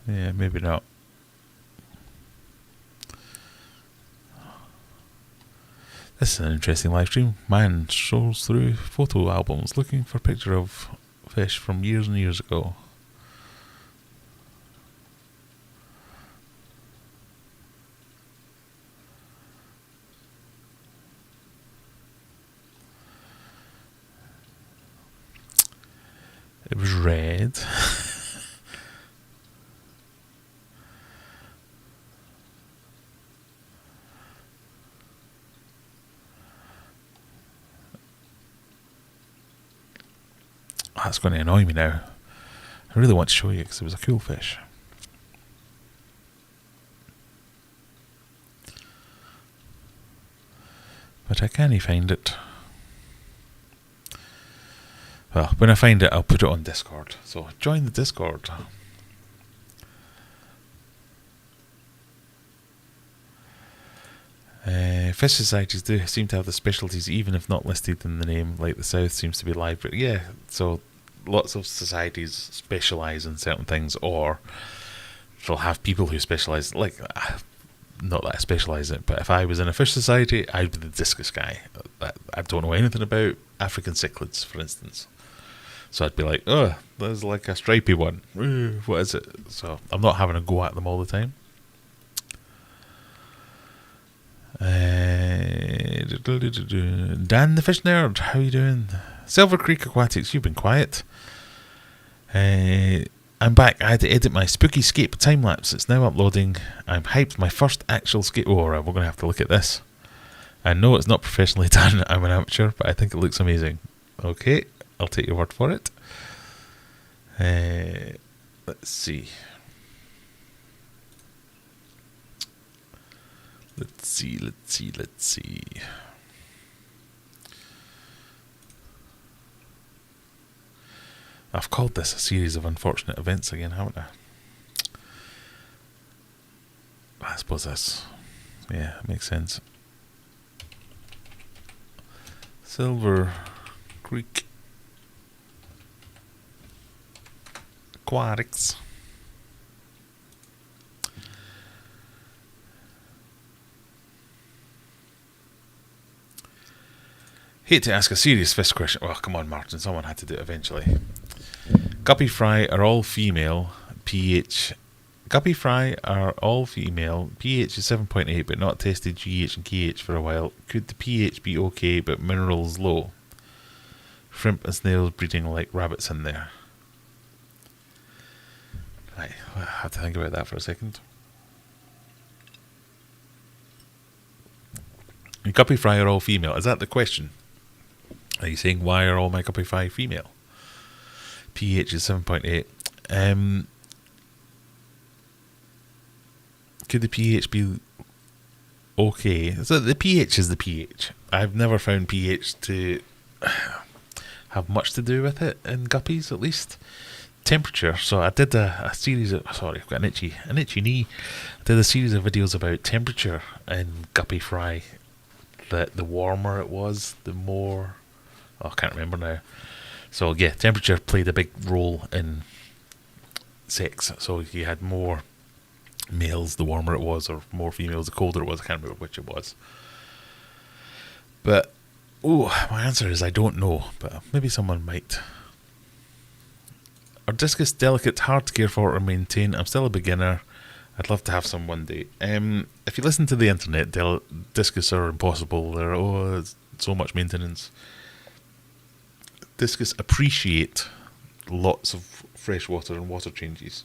Yeah, maybe not. This is an interesting live stream. Man strolls through photo albums looking for a picture of fish from years and years ago. It was red. That's going to annoy me now. I really want to show you because it was a cool fish. But I can't find it. Well, when I find it, I'll put it on Discord. So join the Discord. Fish societies do seem to have the specialties, even if not listed in the name, like the South seems to be live. But yeah, so lots of societies specialise in certain things, or they'll have people who specialise, like, not that I specialise in it, but if I was in a fish society, I'd be the discus guy. I don't know anything about African cichlids, for instance. So I'd be like, oh, there's like a stripy one. What is it? So I'm not having a go at them all the time. Dan the Fish Nerd, how you doing? Silver Creek Aquatics, you've been quiet. I'm back. I had to edit my spooky scape time lapse. It's now uploading. I'm hyped. My first actual scape. Oh, we're going to have to look at this. I know it's not professionally done. I'm an amateur, but I think it looks amazing. Okay, I'll take your word for it. Let's see. Let's see. I've called this a series of unfortunate events again, haven't I? I suppose that's... yeah, it makes sense. Silver Creek Aquatics. Hate to ask a serious fish question. Well, come on, Martin. Someone had to do it eventually. Guppy fry are all female. pH. Guppy fry are all female. pH is 7.8, but not tested GH and KH for a while. Could the pH be okay, but minerals low? Shrimp and snails breeding like rabbits in there. Right, I have to think about that for a second. Guppy fry are all female. Is that the question? Are you saying why are all my guppy fry female? pH is 7.8. Could the pH be okay? So the pH is the pH. I've never found pH to have much to do with it in guppies, at least. Temperature. So I did a series of... Sorry, I've got an itchy knee. I did a series of videos about temperature in guppy fry. That the warmer it was, the more... Oh, I can't remember now. So yeah, temperature played a big role in sex. So you had more males the warmer it was, or more females the colder it was. I can't remember which it was. But, my answer is I don't know, but maybe someone might. Are discus delicate, hard to care for or maintain? I'm still a beginner. I'd love to have some one day. If you listen to the internet, discus are impossible. They're so much maintenance. Discus appreciate lots of fresh water and water changes.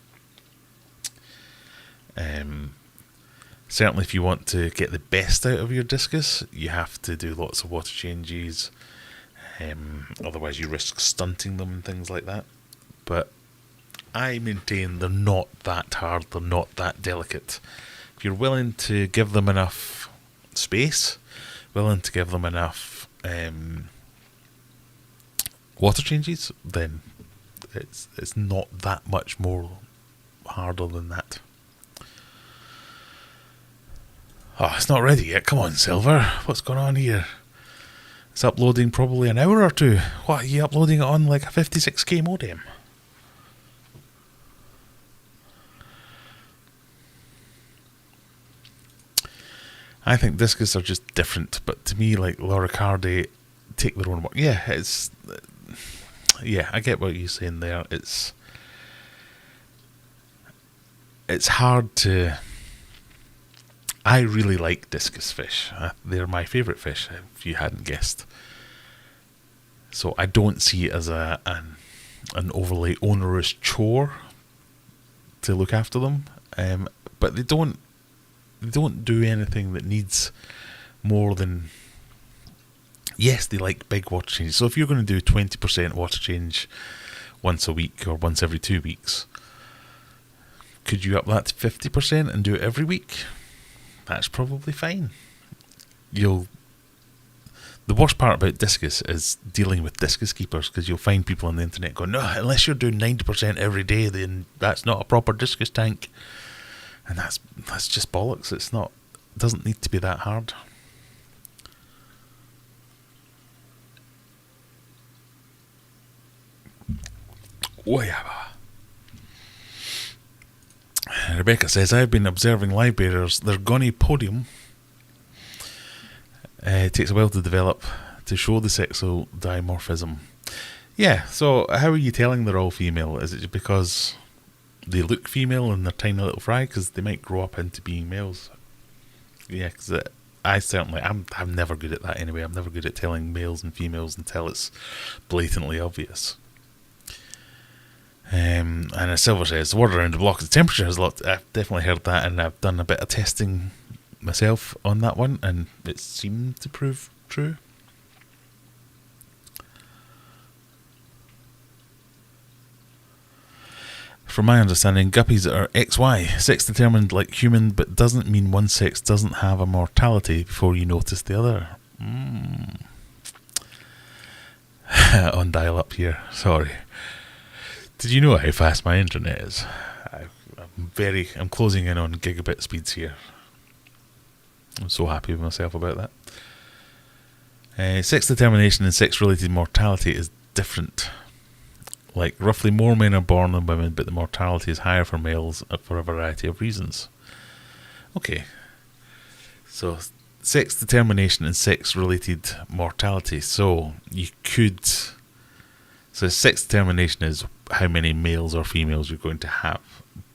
Certainly if you want to get the best out of your discus, you have to do lots of water changes. Otherwise you risk stunting them and things like that. But I maintain they're not that hard, they're not that delicate. If you're willing to give them enough space, willing to give them enough water changes, then it's not that much more harder than that. Oh, it's not ready yet. Come on, Silver. What's going on here? It's uploading probably an hour or two. What, are you uploading it on like a 56k modem? I think discus are just different, but to me, like Loricardi, take their own work. Yeah, I get what you're saying there. It's hard to... I really like discus fish. They're my favourite fish, if you hadn't guessed. So I don't see it as an overly onerous chore to look after them. But they don't do anything that needs more than... Yes, they like big water changes. So if you're going to do 20% water change once a week or once every 2 weeks, could you up that to 50% and do it every week? That's probably fine. The worst part about discus is dealing with discus keepers, because you'll find people on the internet going, no, unless you're doing 90% every day, then that's not a proper discus tank. And that's just bollocks. It doesn't need to be that hard. Oh yeah. Rebecca says, I've been observing live bearers. Their gonipodium takes a while to develop to show the sexual dimorphism. Yeah, so how are you telling they're all female? Is it because they look female and they're tiny little fry? Because they might grow up into being males. Yeah, because I'm never good at that anyway. I'm never good at telling males and females until it's blatantly obvious. And as Silver says, the word around the block, the temperature has a lot. I've definitely heard that, and I've done a bit of testing myself on that one, and it seemed to prove true. From my understanding, guppies are XY, sex determined like human, but doesn't mean one sex doesn't have a mortality before you notice the other. On dial up here, sorry. Did you know how fast my internet is? I'm closing in on gigabit speeds here. I'm so happy with myself about that. Sex determination and sex-related mortality is different. Like, roughly more men are born than women, but the mortality is higher for males for a variety of reasons. Okay. So, sex determination and sex-related mortality. So, sex determination is how many males or females you're going to have,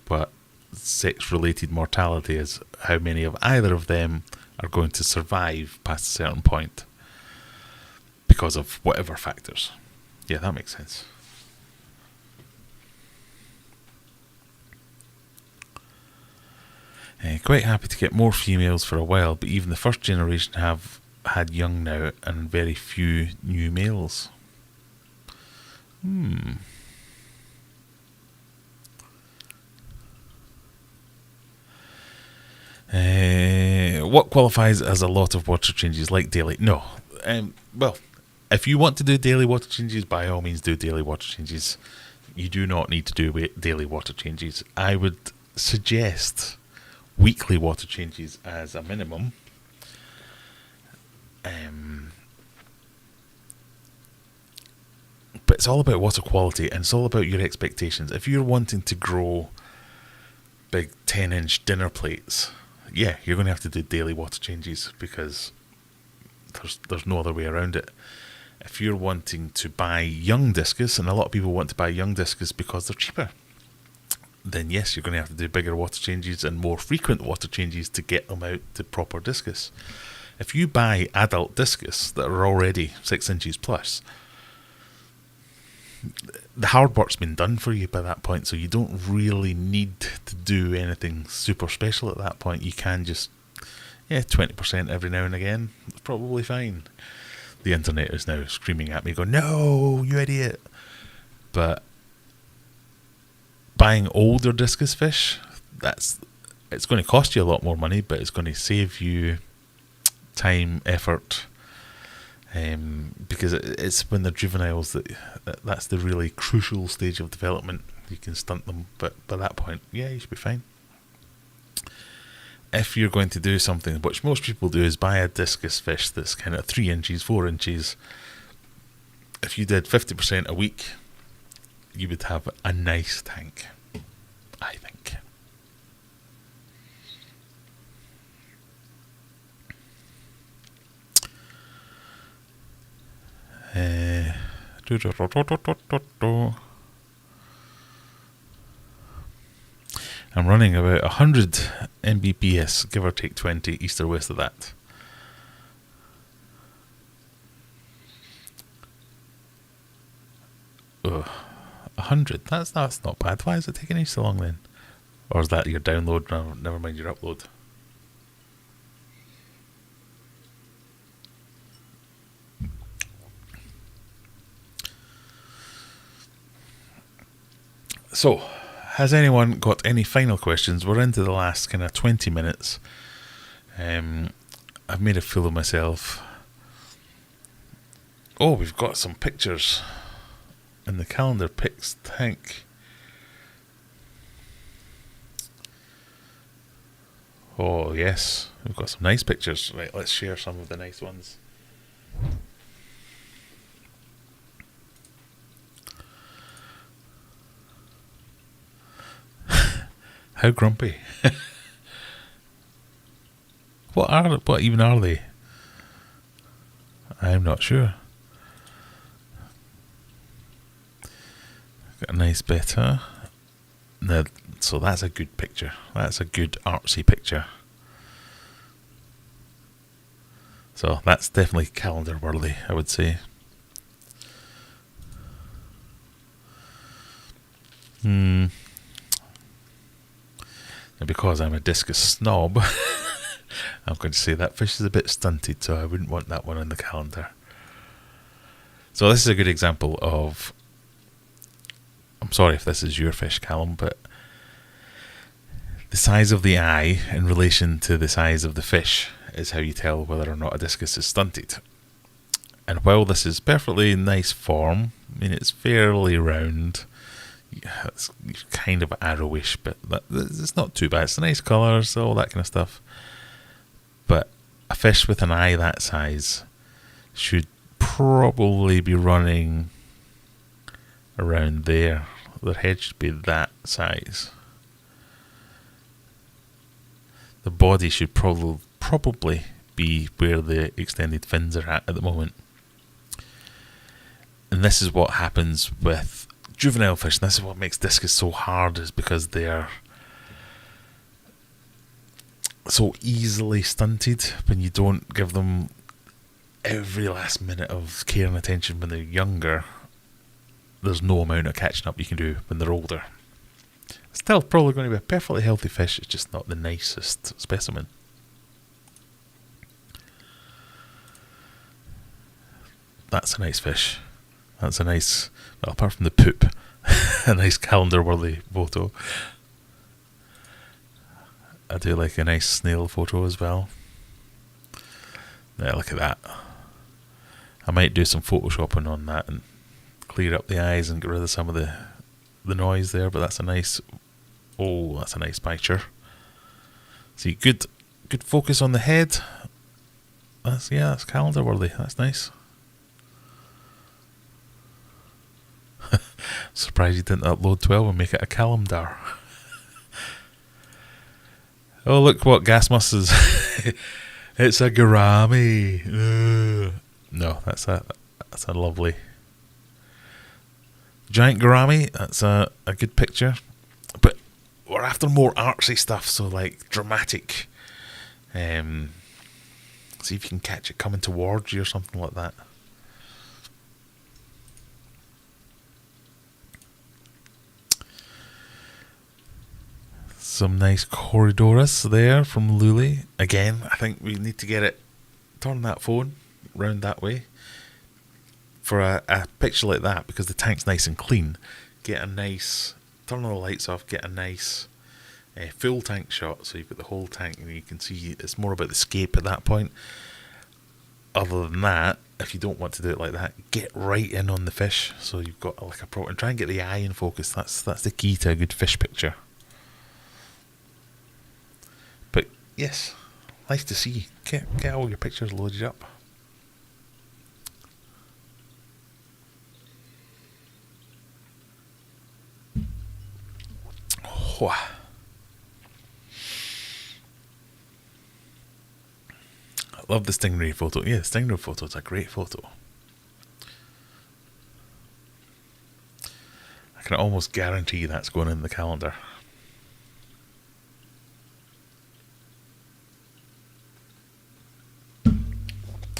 but sex-related mortality is how many of either of them are going to survive past a certain point because of whatever factors. Yeah, that makes sense. Quite happy to get more females for a while, but even the first generation have had young now and very few new males. What qualifies as a lot of water changes, like daily? No. Well, if you want to do daily water changes, by all means do daily water changes. You do not need to do daily water changes. I would suggest weekly water changes as a minimum. But it's all about water quality, and it's all about your expectations. If you're wanting to grow big 10-inch dinner plates, yeah, you're going to have to do daily water changes, because there's no other way around it. If you're wanting to buy young discus, and a lot of people want to buy young discus because they're cheaper, then yes, you're going to have to do bigger water changes and more frequent water changes to get them out to proper discus. If you buy adult discus that are already 6 inches plus, the hard work's been done for you by that point, so you don't really need to do anything super special at that point. You can just, 20% every now and again. It's probably fine. The internet is now screaming at me, going, "No, you idiot!" But buying older discus fish, it's going to cost you a lot more money, but it's going to save you time, effort, because it's when they're juveniles that's the really crucial stage of development. You can stunt them, but by that point, you should be fine. If you're going to do something, which most people do, is buy a discus fish that's kind of 3 inches, 4 inches. If you did 50% a week, you would have a nice tank, I think. I'm running about 100 Mbps, give or take 20, east or west of that. Ugh, 100, that's not bad. Why is it taking so long then? Or is that your download? No, never mind your upload. So, has anyone got any final questions? We're into the last kind of 20 minutes. I've made a fool of myself. Oh, we've got some pictures in the calendar pics tank. Oh, yes, we've got some nice pictures. Right, let's share some of the nice ones. How grumpy. What even are they? I'm not sure. Got a nice betta. Now, so that's a good picture. That's a good artsy picture. So that's definitely calendar worthy, I would say. And because I'm a discus snob, I'm going to say that fish is a bit stunted, so I wouldn't want that one on the calendar. So this is a good example of, I'm sorry if this is your fish, Callum, but the size of the eye in relation to the size of the fish is how you tell whether or not a discus is stunted. And while this is perfectly nice form, I mean, it's fairly round, it's kind of arrowish, but it's not too bad. It's nice colours, all that kind of stuff. But a fish with an eye that size should probably be running around there. Their head should be that size. The body should probably be where the extended fins are at the moment. And this is what happens with juvenile fish, and this is what makes discus so hard, is because they are so easily stunted when you don't give them every last minute of care and attention when they're younger. There's no amount of catching up you can do when they're older. Still probably going to be a perfectly healthy fish, it's just not the nicest specimen. That's a nice fish. That's a nice, well, apart from the poop, a nice calendar-worthy photo. I do like a nice snail photo as well. Yeah, look at that. I might do some photoshopping on that and clear up the eyes and get rid of some of the noise there, but that's a nice picture. See, good focus on the head. That's calendar worthy. That's nice. Surprised you didn't upload 12 and make it a calendar. Oh, look what gas mask is. It's a gourami. No, that's a lovely giant gourami. That's a good picture. But we're after more artsy stuff, so like dramatic. See if you can catch it coming towards you or something like that. Some nice corridors there from Luli. Again, I think we need to get it, turn that phone round that way for a picture like that, because the tank's nice and clean. Get a nice, turn all the lights off, get a nice full tank shot, so you've got the whole tank and you can see it's more about the scape at that point. Other than that, if you don't want to do it like that, get right in on the fish, so you've got like a proper, and try and get the eye in focus. That's the key to a good fish picture. But yes, nice to see. Get all your pictures loaded up. Oh. I love the stingray photo. Yeah, the stingray photo is a great photo. I can almost guarantee that's going in the calendar.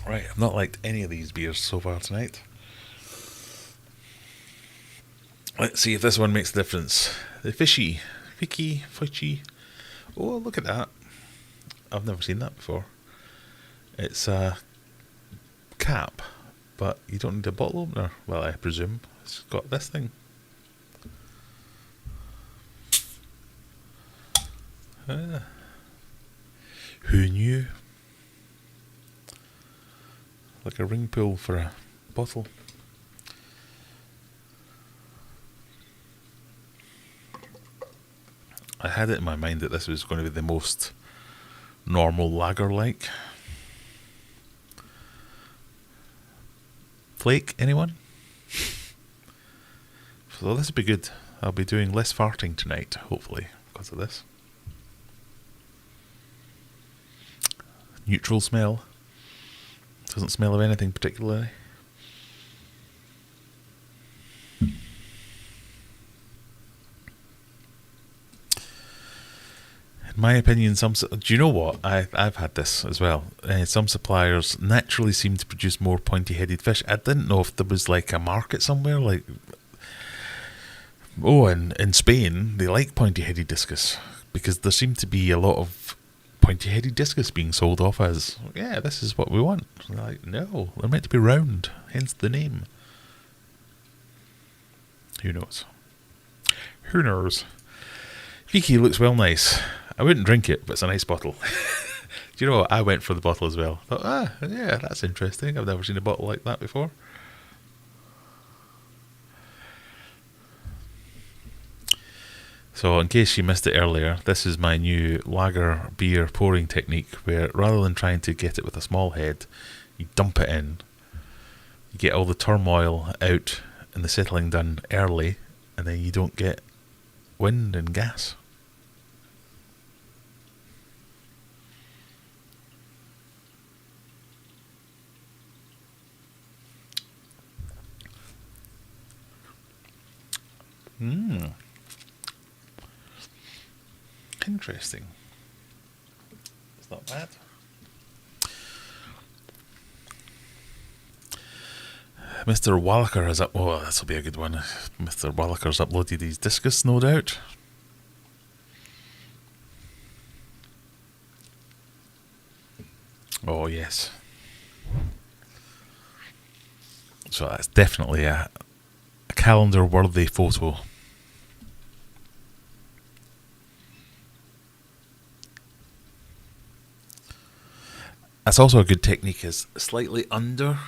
Right, I've not liked any of these beers so far tonight. Let's see if this one makes a difference. The Fishy. Oh, look at that. I've never seen that before. It's a cap, but you don't need a bottle opener. Well, I presume. It's got this thing. Who knew? Like a ring pull for a bottle. I had it in my mind that this was going to be the most normal lager-like. Flake, anyone? So this will be good. I'll be doing less farting tonight, hopefully, because of this. Neutral smell. Doesn't smell of anything particularly. In my opinion, do you know what? I've had this as well. Some suppliers naturally seem to produce more pointy-headed fish. I didn't know if there was like a market somewhere, like, in Spain they like pointy-headed discus, because there seemed to be a lot of pointy-headed discus being sold off as, yeah, this is what we want. Like, no, they're meant to be round, hence the name. Who knows? Who knows? Fiki looks well nice. I wouldn't drink it, but it's a nice bottle. Do you know what? I went for the bottle as well. Thought, yeah, that's interesting. I've never seen a bottle like that before. So in case you missed it earlier, this is my new lager beer pouring technique, where rather than trying to get it with a small head, you dump it in. You get all the turmoil out and the settling done early, and then you don't get wind and gas. Interesting. It's not bad. Mr. Wallaker has up. Oh, this will be a good one. Mr. Wallaker's uploaded his discus, no doubt. Oh yes. So that's definitely a calendar-worthy photo. That's also a good technique, is slightly under,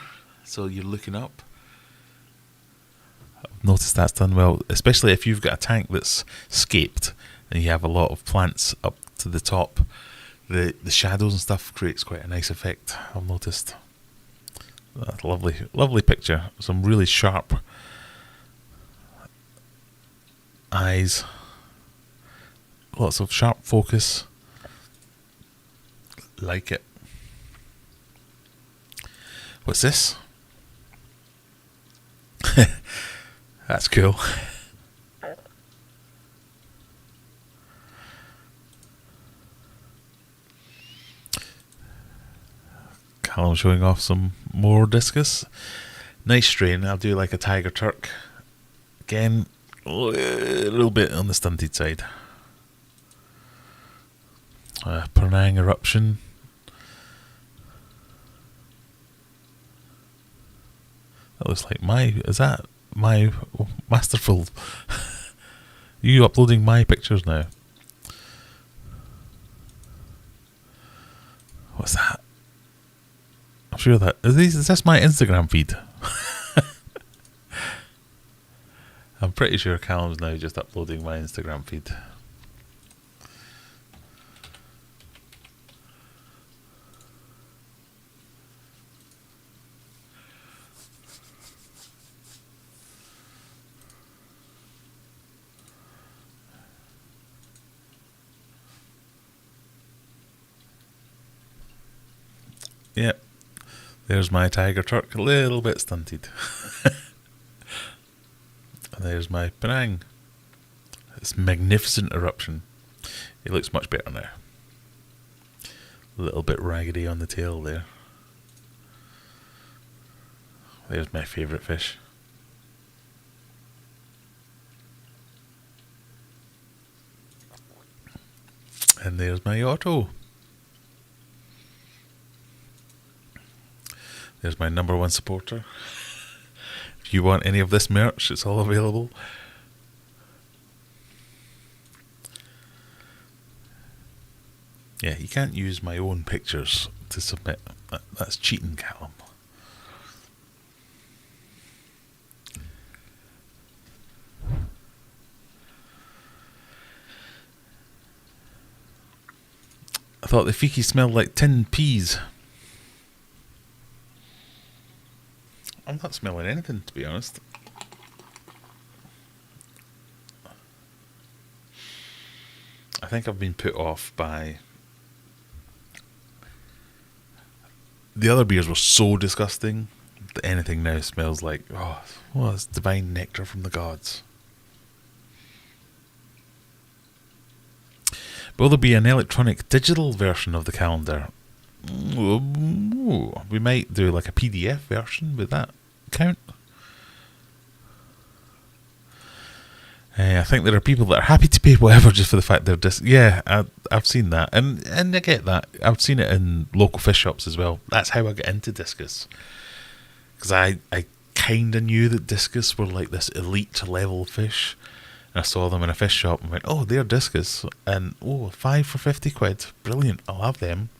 so you're looking up. I've noticed that's done well, especially if you've got a tank that's scaped and you have a lot of plants up to the top. The shadows and stuff creates quite a nice effect, I've noticed. That's a lovely picture. Some really sharp eyes. Lots of sharp focus. Like it. What's this? That's cool. Callum showing off some more discus. Nice strain. I'll do like a Tiger Turk. Again, a little bit on the stunted side. Penang Eruption. That looks like is that my masterful? You uploading my pictures now? What's that? I'm sure that is this my Instagram feed? I'm pretty sure Callum's now just uploading my Instagram feed. Yep. There's my Tiger Turk, a little bit stunted. And there's my Penang. It's magnificent eruption. It looks much better now. A little bit raggedy on the tail there. There's my favourite fish. And there's my Otto. There's my number one supporter. If you want any of this merch, it's all available. Yeah, you can't use my own pictures to submit. That's cheating, Callum. I thought the Fiki smelled like tinned peas. I'm not smelling anything, to be honest. I think I've been put off by... The other beers were so disgusting that anything now smells like, it's divine nectar from the gods. Will there be an electronic digital version of the calendar? We might do like a PDF version. Would that count? I think there are people that are happy to pay whatever just for the fact they're I've seen that, and I get that. I've seen it in local fish shops as well. That's how I got into discus, because I kind of knew that discus were like this elite level fish. And I saw them in a fish shop and went, oh, they're discus, and 5 for 50 quid, brilliant, I'll have them.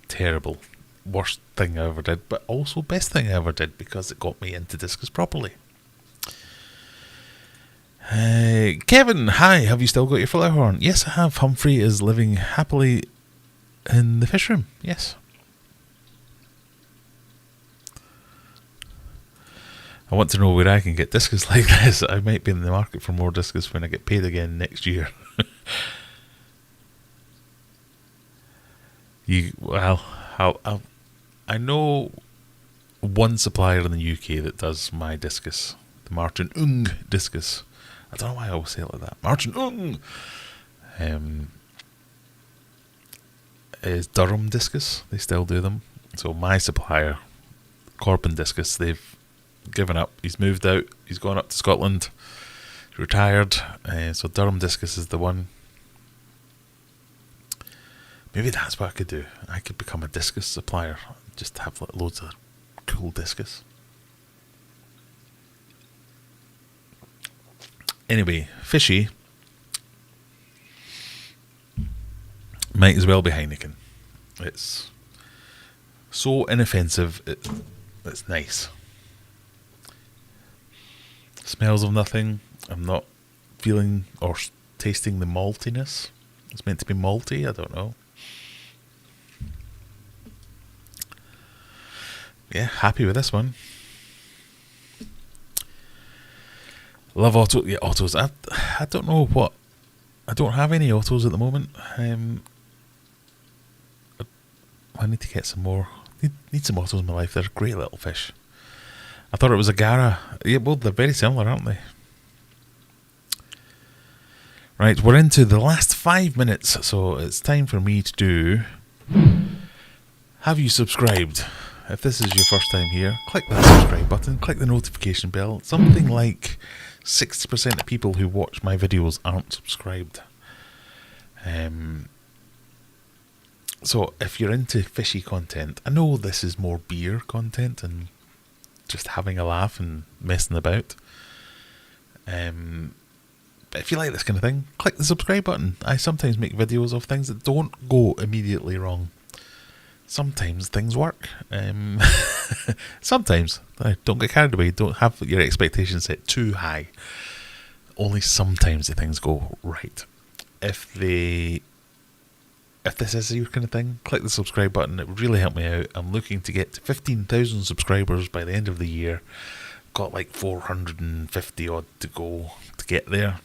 Terrible, worst thing I ever did, but also best thing I ever did, because it got me into discus properly. Kevin, hi, have you still got your fly horn? Yes, I have. Humphrey is living happily in the fish room. Yes. I want to know where I can get discus like this. I might be in the market for more discus when I get paid again next year. I know one supplier in the UK that does my discus, the Martin Ung discus. I don't know why I always say it like that. Martin Ung is Durham discus. They still do them. So my supplier, Corbin Discus, they've given up. He's moved out. He's gone up to Scotland. He's retired. So Durham Discus is the one. Maybe that's what I could do. I could become a discus supplier. Just have loads of cool discus. Anyway, Fishy might as well be Heineken. It's So inoffensive, it's nice. Smells of nothing. I'm not feeling or tasting the maltiness. It's meant to be malty, I don't know. Yeah, happy with this one. Love auto. Yeah, autos. I don't know what. I don't have any autos at the moment. I need to get some more. Need some autos in my life. They're great little fish. I thought it was a Gara. Yeah, well, they're very similar, aren't they? Right, we're into the last 5 minutes, so it's time for me to do... Have you subscribed? If this is your first time here, click that subscribe button, click the notification bell. Something like 60% of people who watch my videos aren't subscribed. So if you're into fishy content, I know this is more beer content and just having a laugh and messing about. But if you like this kind of thing, click the subscribe button. I sometimes make videos of things that don't go immediately wrong. Sometimes things work. Sometimes. Don't get carried away. Don't have your expectations set too high. Only sometimes the things go right. If this is your kind of thing, click the subscribe button. It would really help me out. I'm looking to get to 15,000 subscribers by the end of the year. Got like 450 odd to go to get there.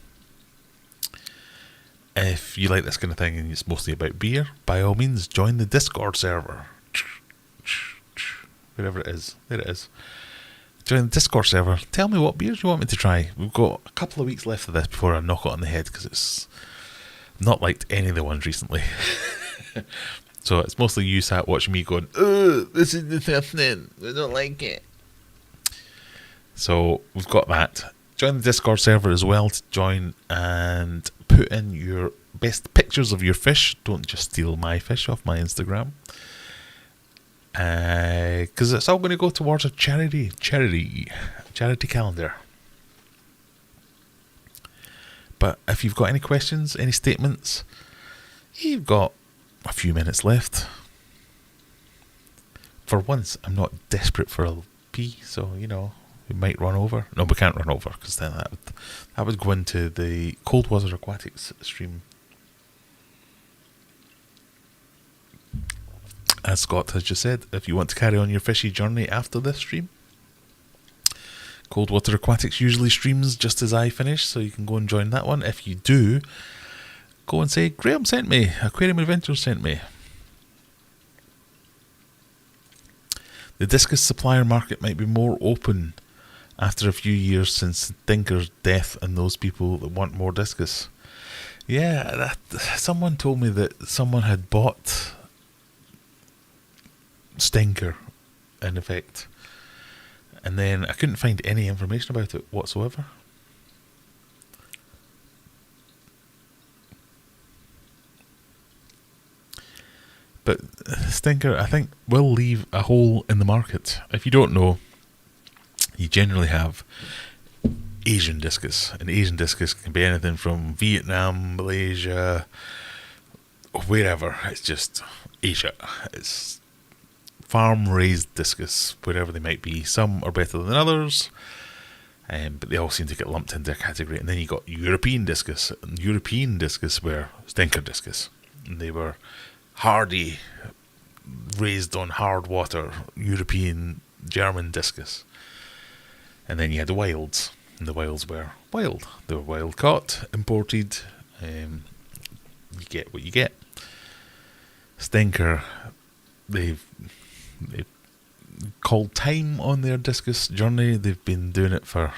If you like this kind of thing and it's mostly about beer, by all means join the Discord server. Wherever it is. There it is. Join the Discord server. Tell me what beers you want me to try. We've got a couple of weeks left of this before I knock it on the head, because it's not liked any of the ones recently. So it's mostly you sat watching me going, "Ugh, this is the third thing. I don't like it." So we've got that. Join the Discord server as well to join and put in your best pictures of your fish. Don't just steal my fish off my Instagram. Because it's all going to go towards a charity calendar. But if you've got any questions, any statements, you've got a few minutes left. For once, I'm not desperate for a pee, so, you know, we might run over. No, we can't run over, because then that would go into the Cold Water Aquatics stream. As Scott has just said, if you want to carry on your fishy journey after this stream, Cold Water Aquatics usually streams just as I finish, so you can go and join that one. If you do, go and say, Graham sent me, Aquarium Adventures sent me. The discus supplier market might be more open after a few years since Tinker's death and those people that want more discus. Yeah, someone told me that someone had bought Stinker, in effect, and then I couldn't find any information about it whatsoever. But Stinker, I think, will leave a hole in the market. If you don't know, you generally have Asian discus, and Asian discus can be anything from Vietnam, Malaysia, wherever. It's just Asia. It's farm-raised discus, wherever they might be. Some are better than others, but they all seem to get lumped into a category. And then you got European discus. And European discus were Stinker discus. And they were hardy, raised on hard water, European, German discus. And then you had the wilds. And the wilds were wild. They were wild caught, imported. You get what you get. Stinker, they've called time on their discus journey. They've been doing it for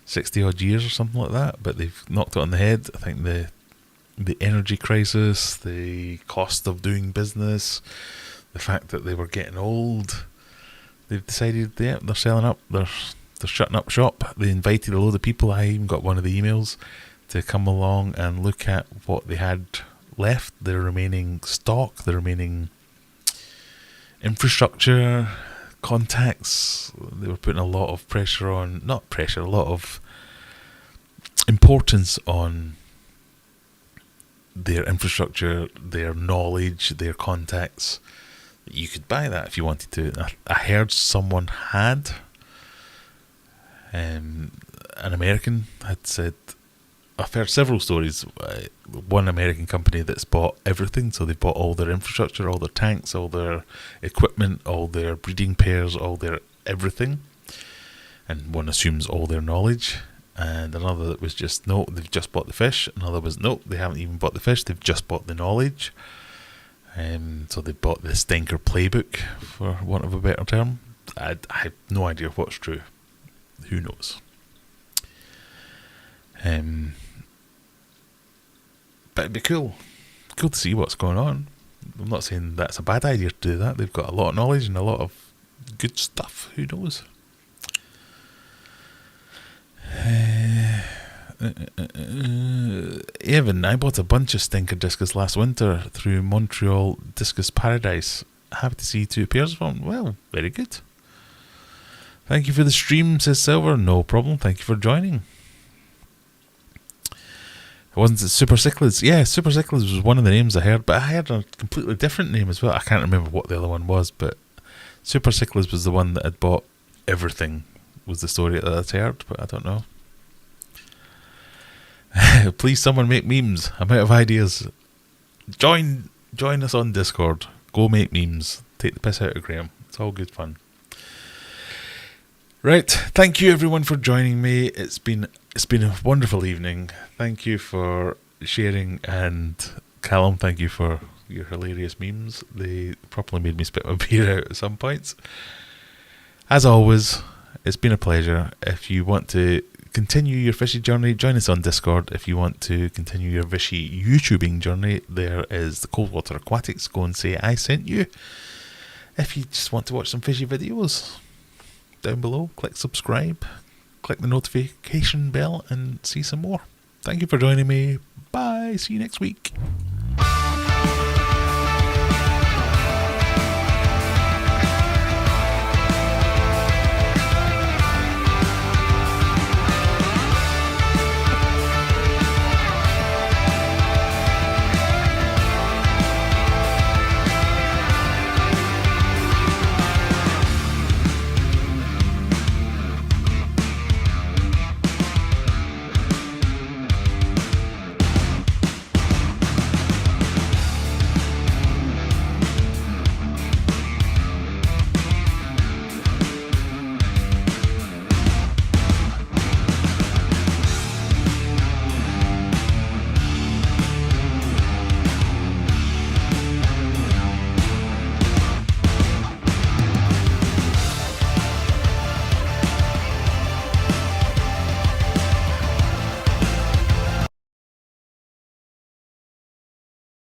60 odd years or something like that, but they've knocked it on the head. I think the energy crisis, the cost of doing business, the fact that they were getting old, they've decided, yeah, they're selling up, they're shutting up shop. They invited a load of people. I even got one of the emails to come along and look at what they had left, their remaining stock, their remaining infrastructure, contacts. They were putting a lot of pressure on, not pressure, a lot of importance on their infrastructure, their knowledge, their contacts. You could buy that if you wanted to. I heard someone had, an American had said, I've heard several stories. One American company that's bought everything, so they've bought all their infrastructure, all their tanks, all their equipment, all their breeding pairs, all their everything. And one assumes all their knowledge. And another that was just, no, they've just bought the fish. Another was, no, they haven't even bought the fish, they've just bought the knowledge. So they bought the stinker playbook, for want of a better term. I have no idea what's true. Who knows? But it'd be cool to see what's going on. I'm not saying that's a bad idea to do that. They've got a lot of knowledge and a lot of good stuff. Who knows? Evan, I bought a bunch of stinker discus last winter through Montreal Discus Paradise. Happy to see 2 pairs of them. Well, very good. Thank you for the stream, says Silver. No problem. Thank you for joining. Wasn't it Super Cichlids? Yeah, Super Cichlids was one of the names I heard, but I heard a completely different name as well. I can't remember what the other one was, but Super Cichlids was the one that had bought everything, was the story that I'd heard, but I don't know. Please, someone make memes. I'm out of ideas. Join us on Discord. Go make memes. Take the piss out of Graham. It's all good fun. Right, thank you everyone for joining me. It's been a wonderful evening. Thank you for sharing, and Callum, thank you for your hilarious memes. They properly made me spit my beer out at some points. As always, it's been a pleasure. If you want to continue your fishy journey, join us on Discord. If you want to continue your fishy YouTubing journey, there is the Coldwater Aquatics. Go and say I sent you. If you just want to watch some fishy videos, down below, click subscribe, click the notification bell, and see some more. Thank you for joining me. Bye. See you next week.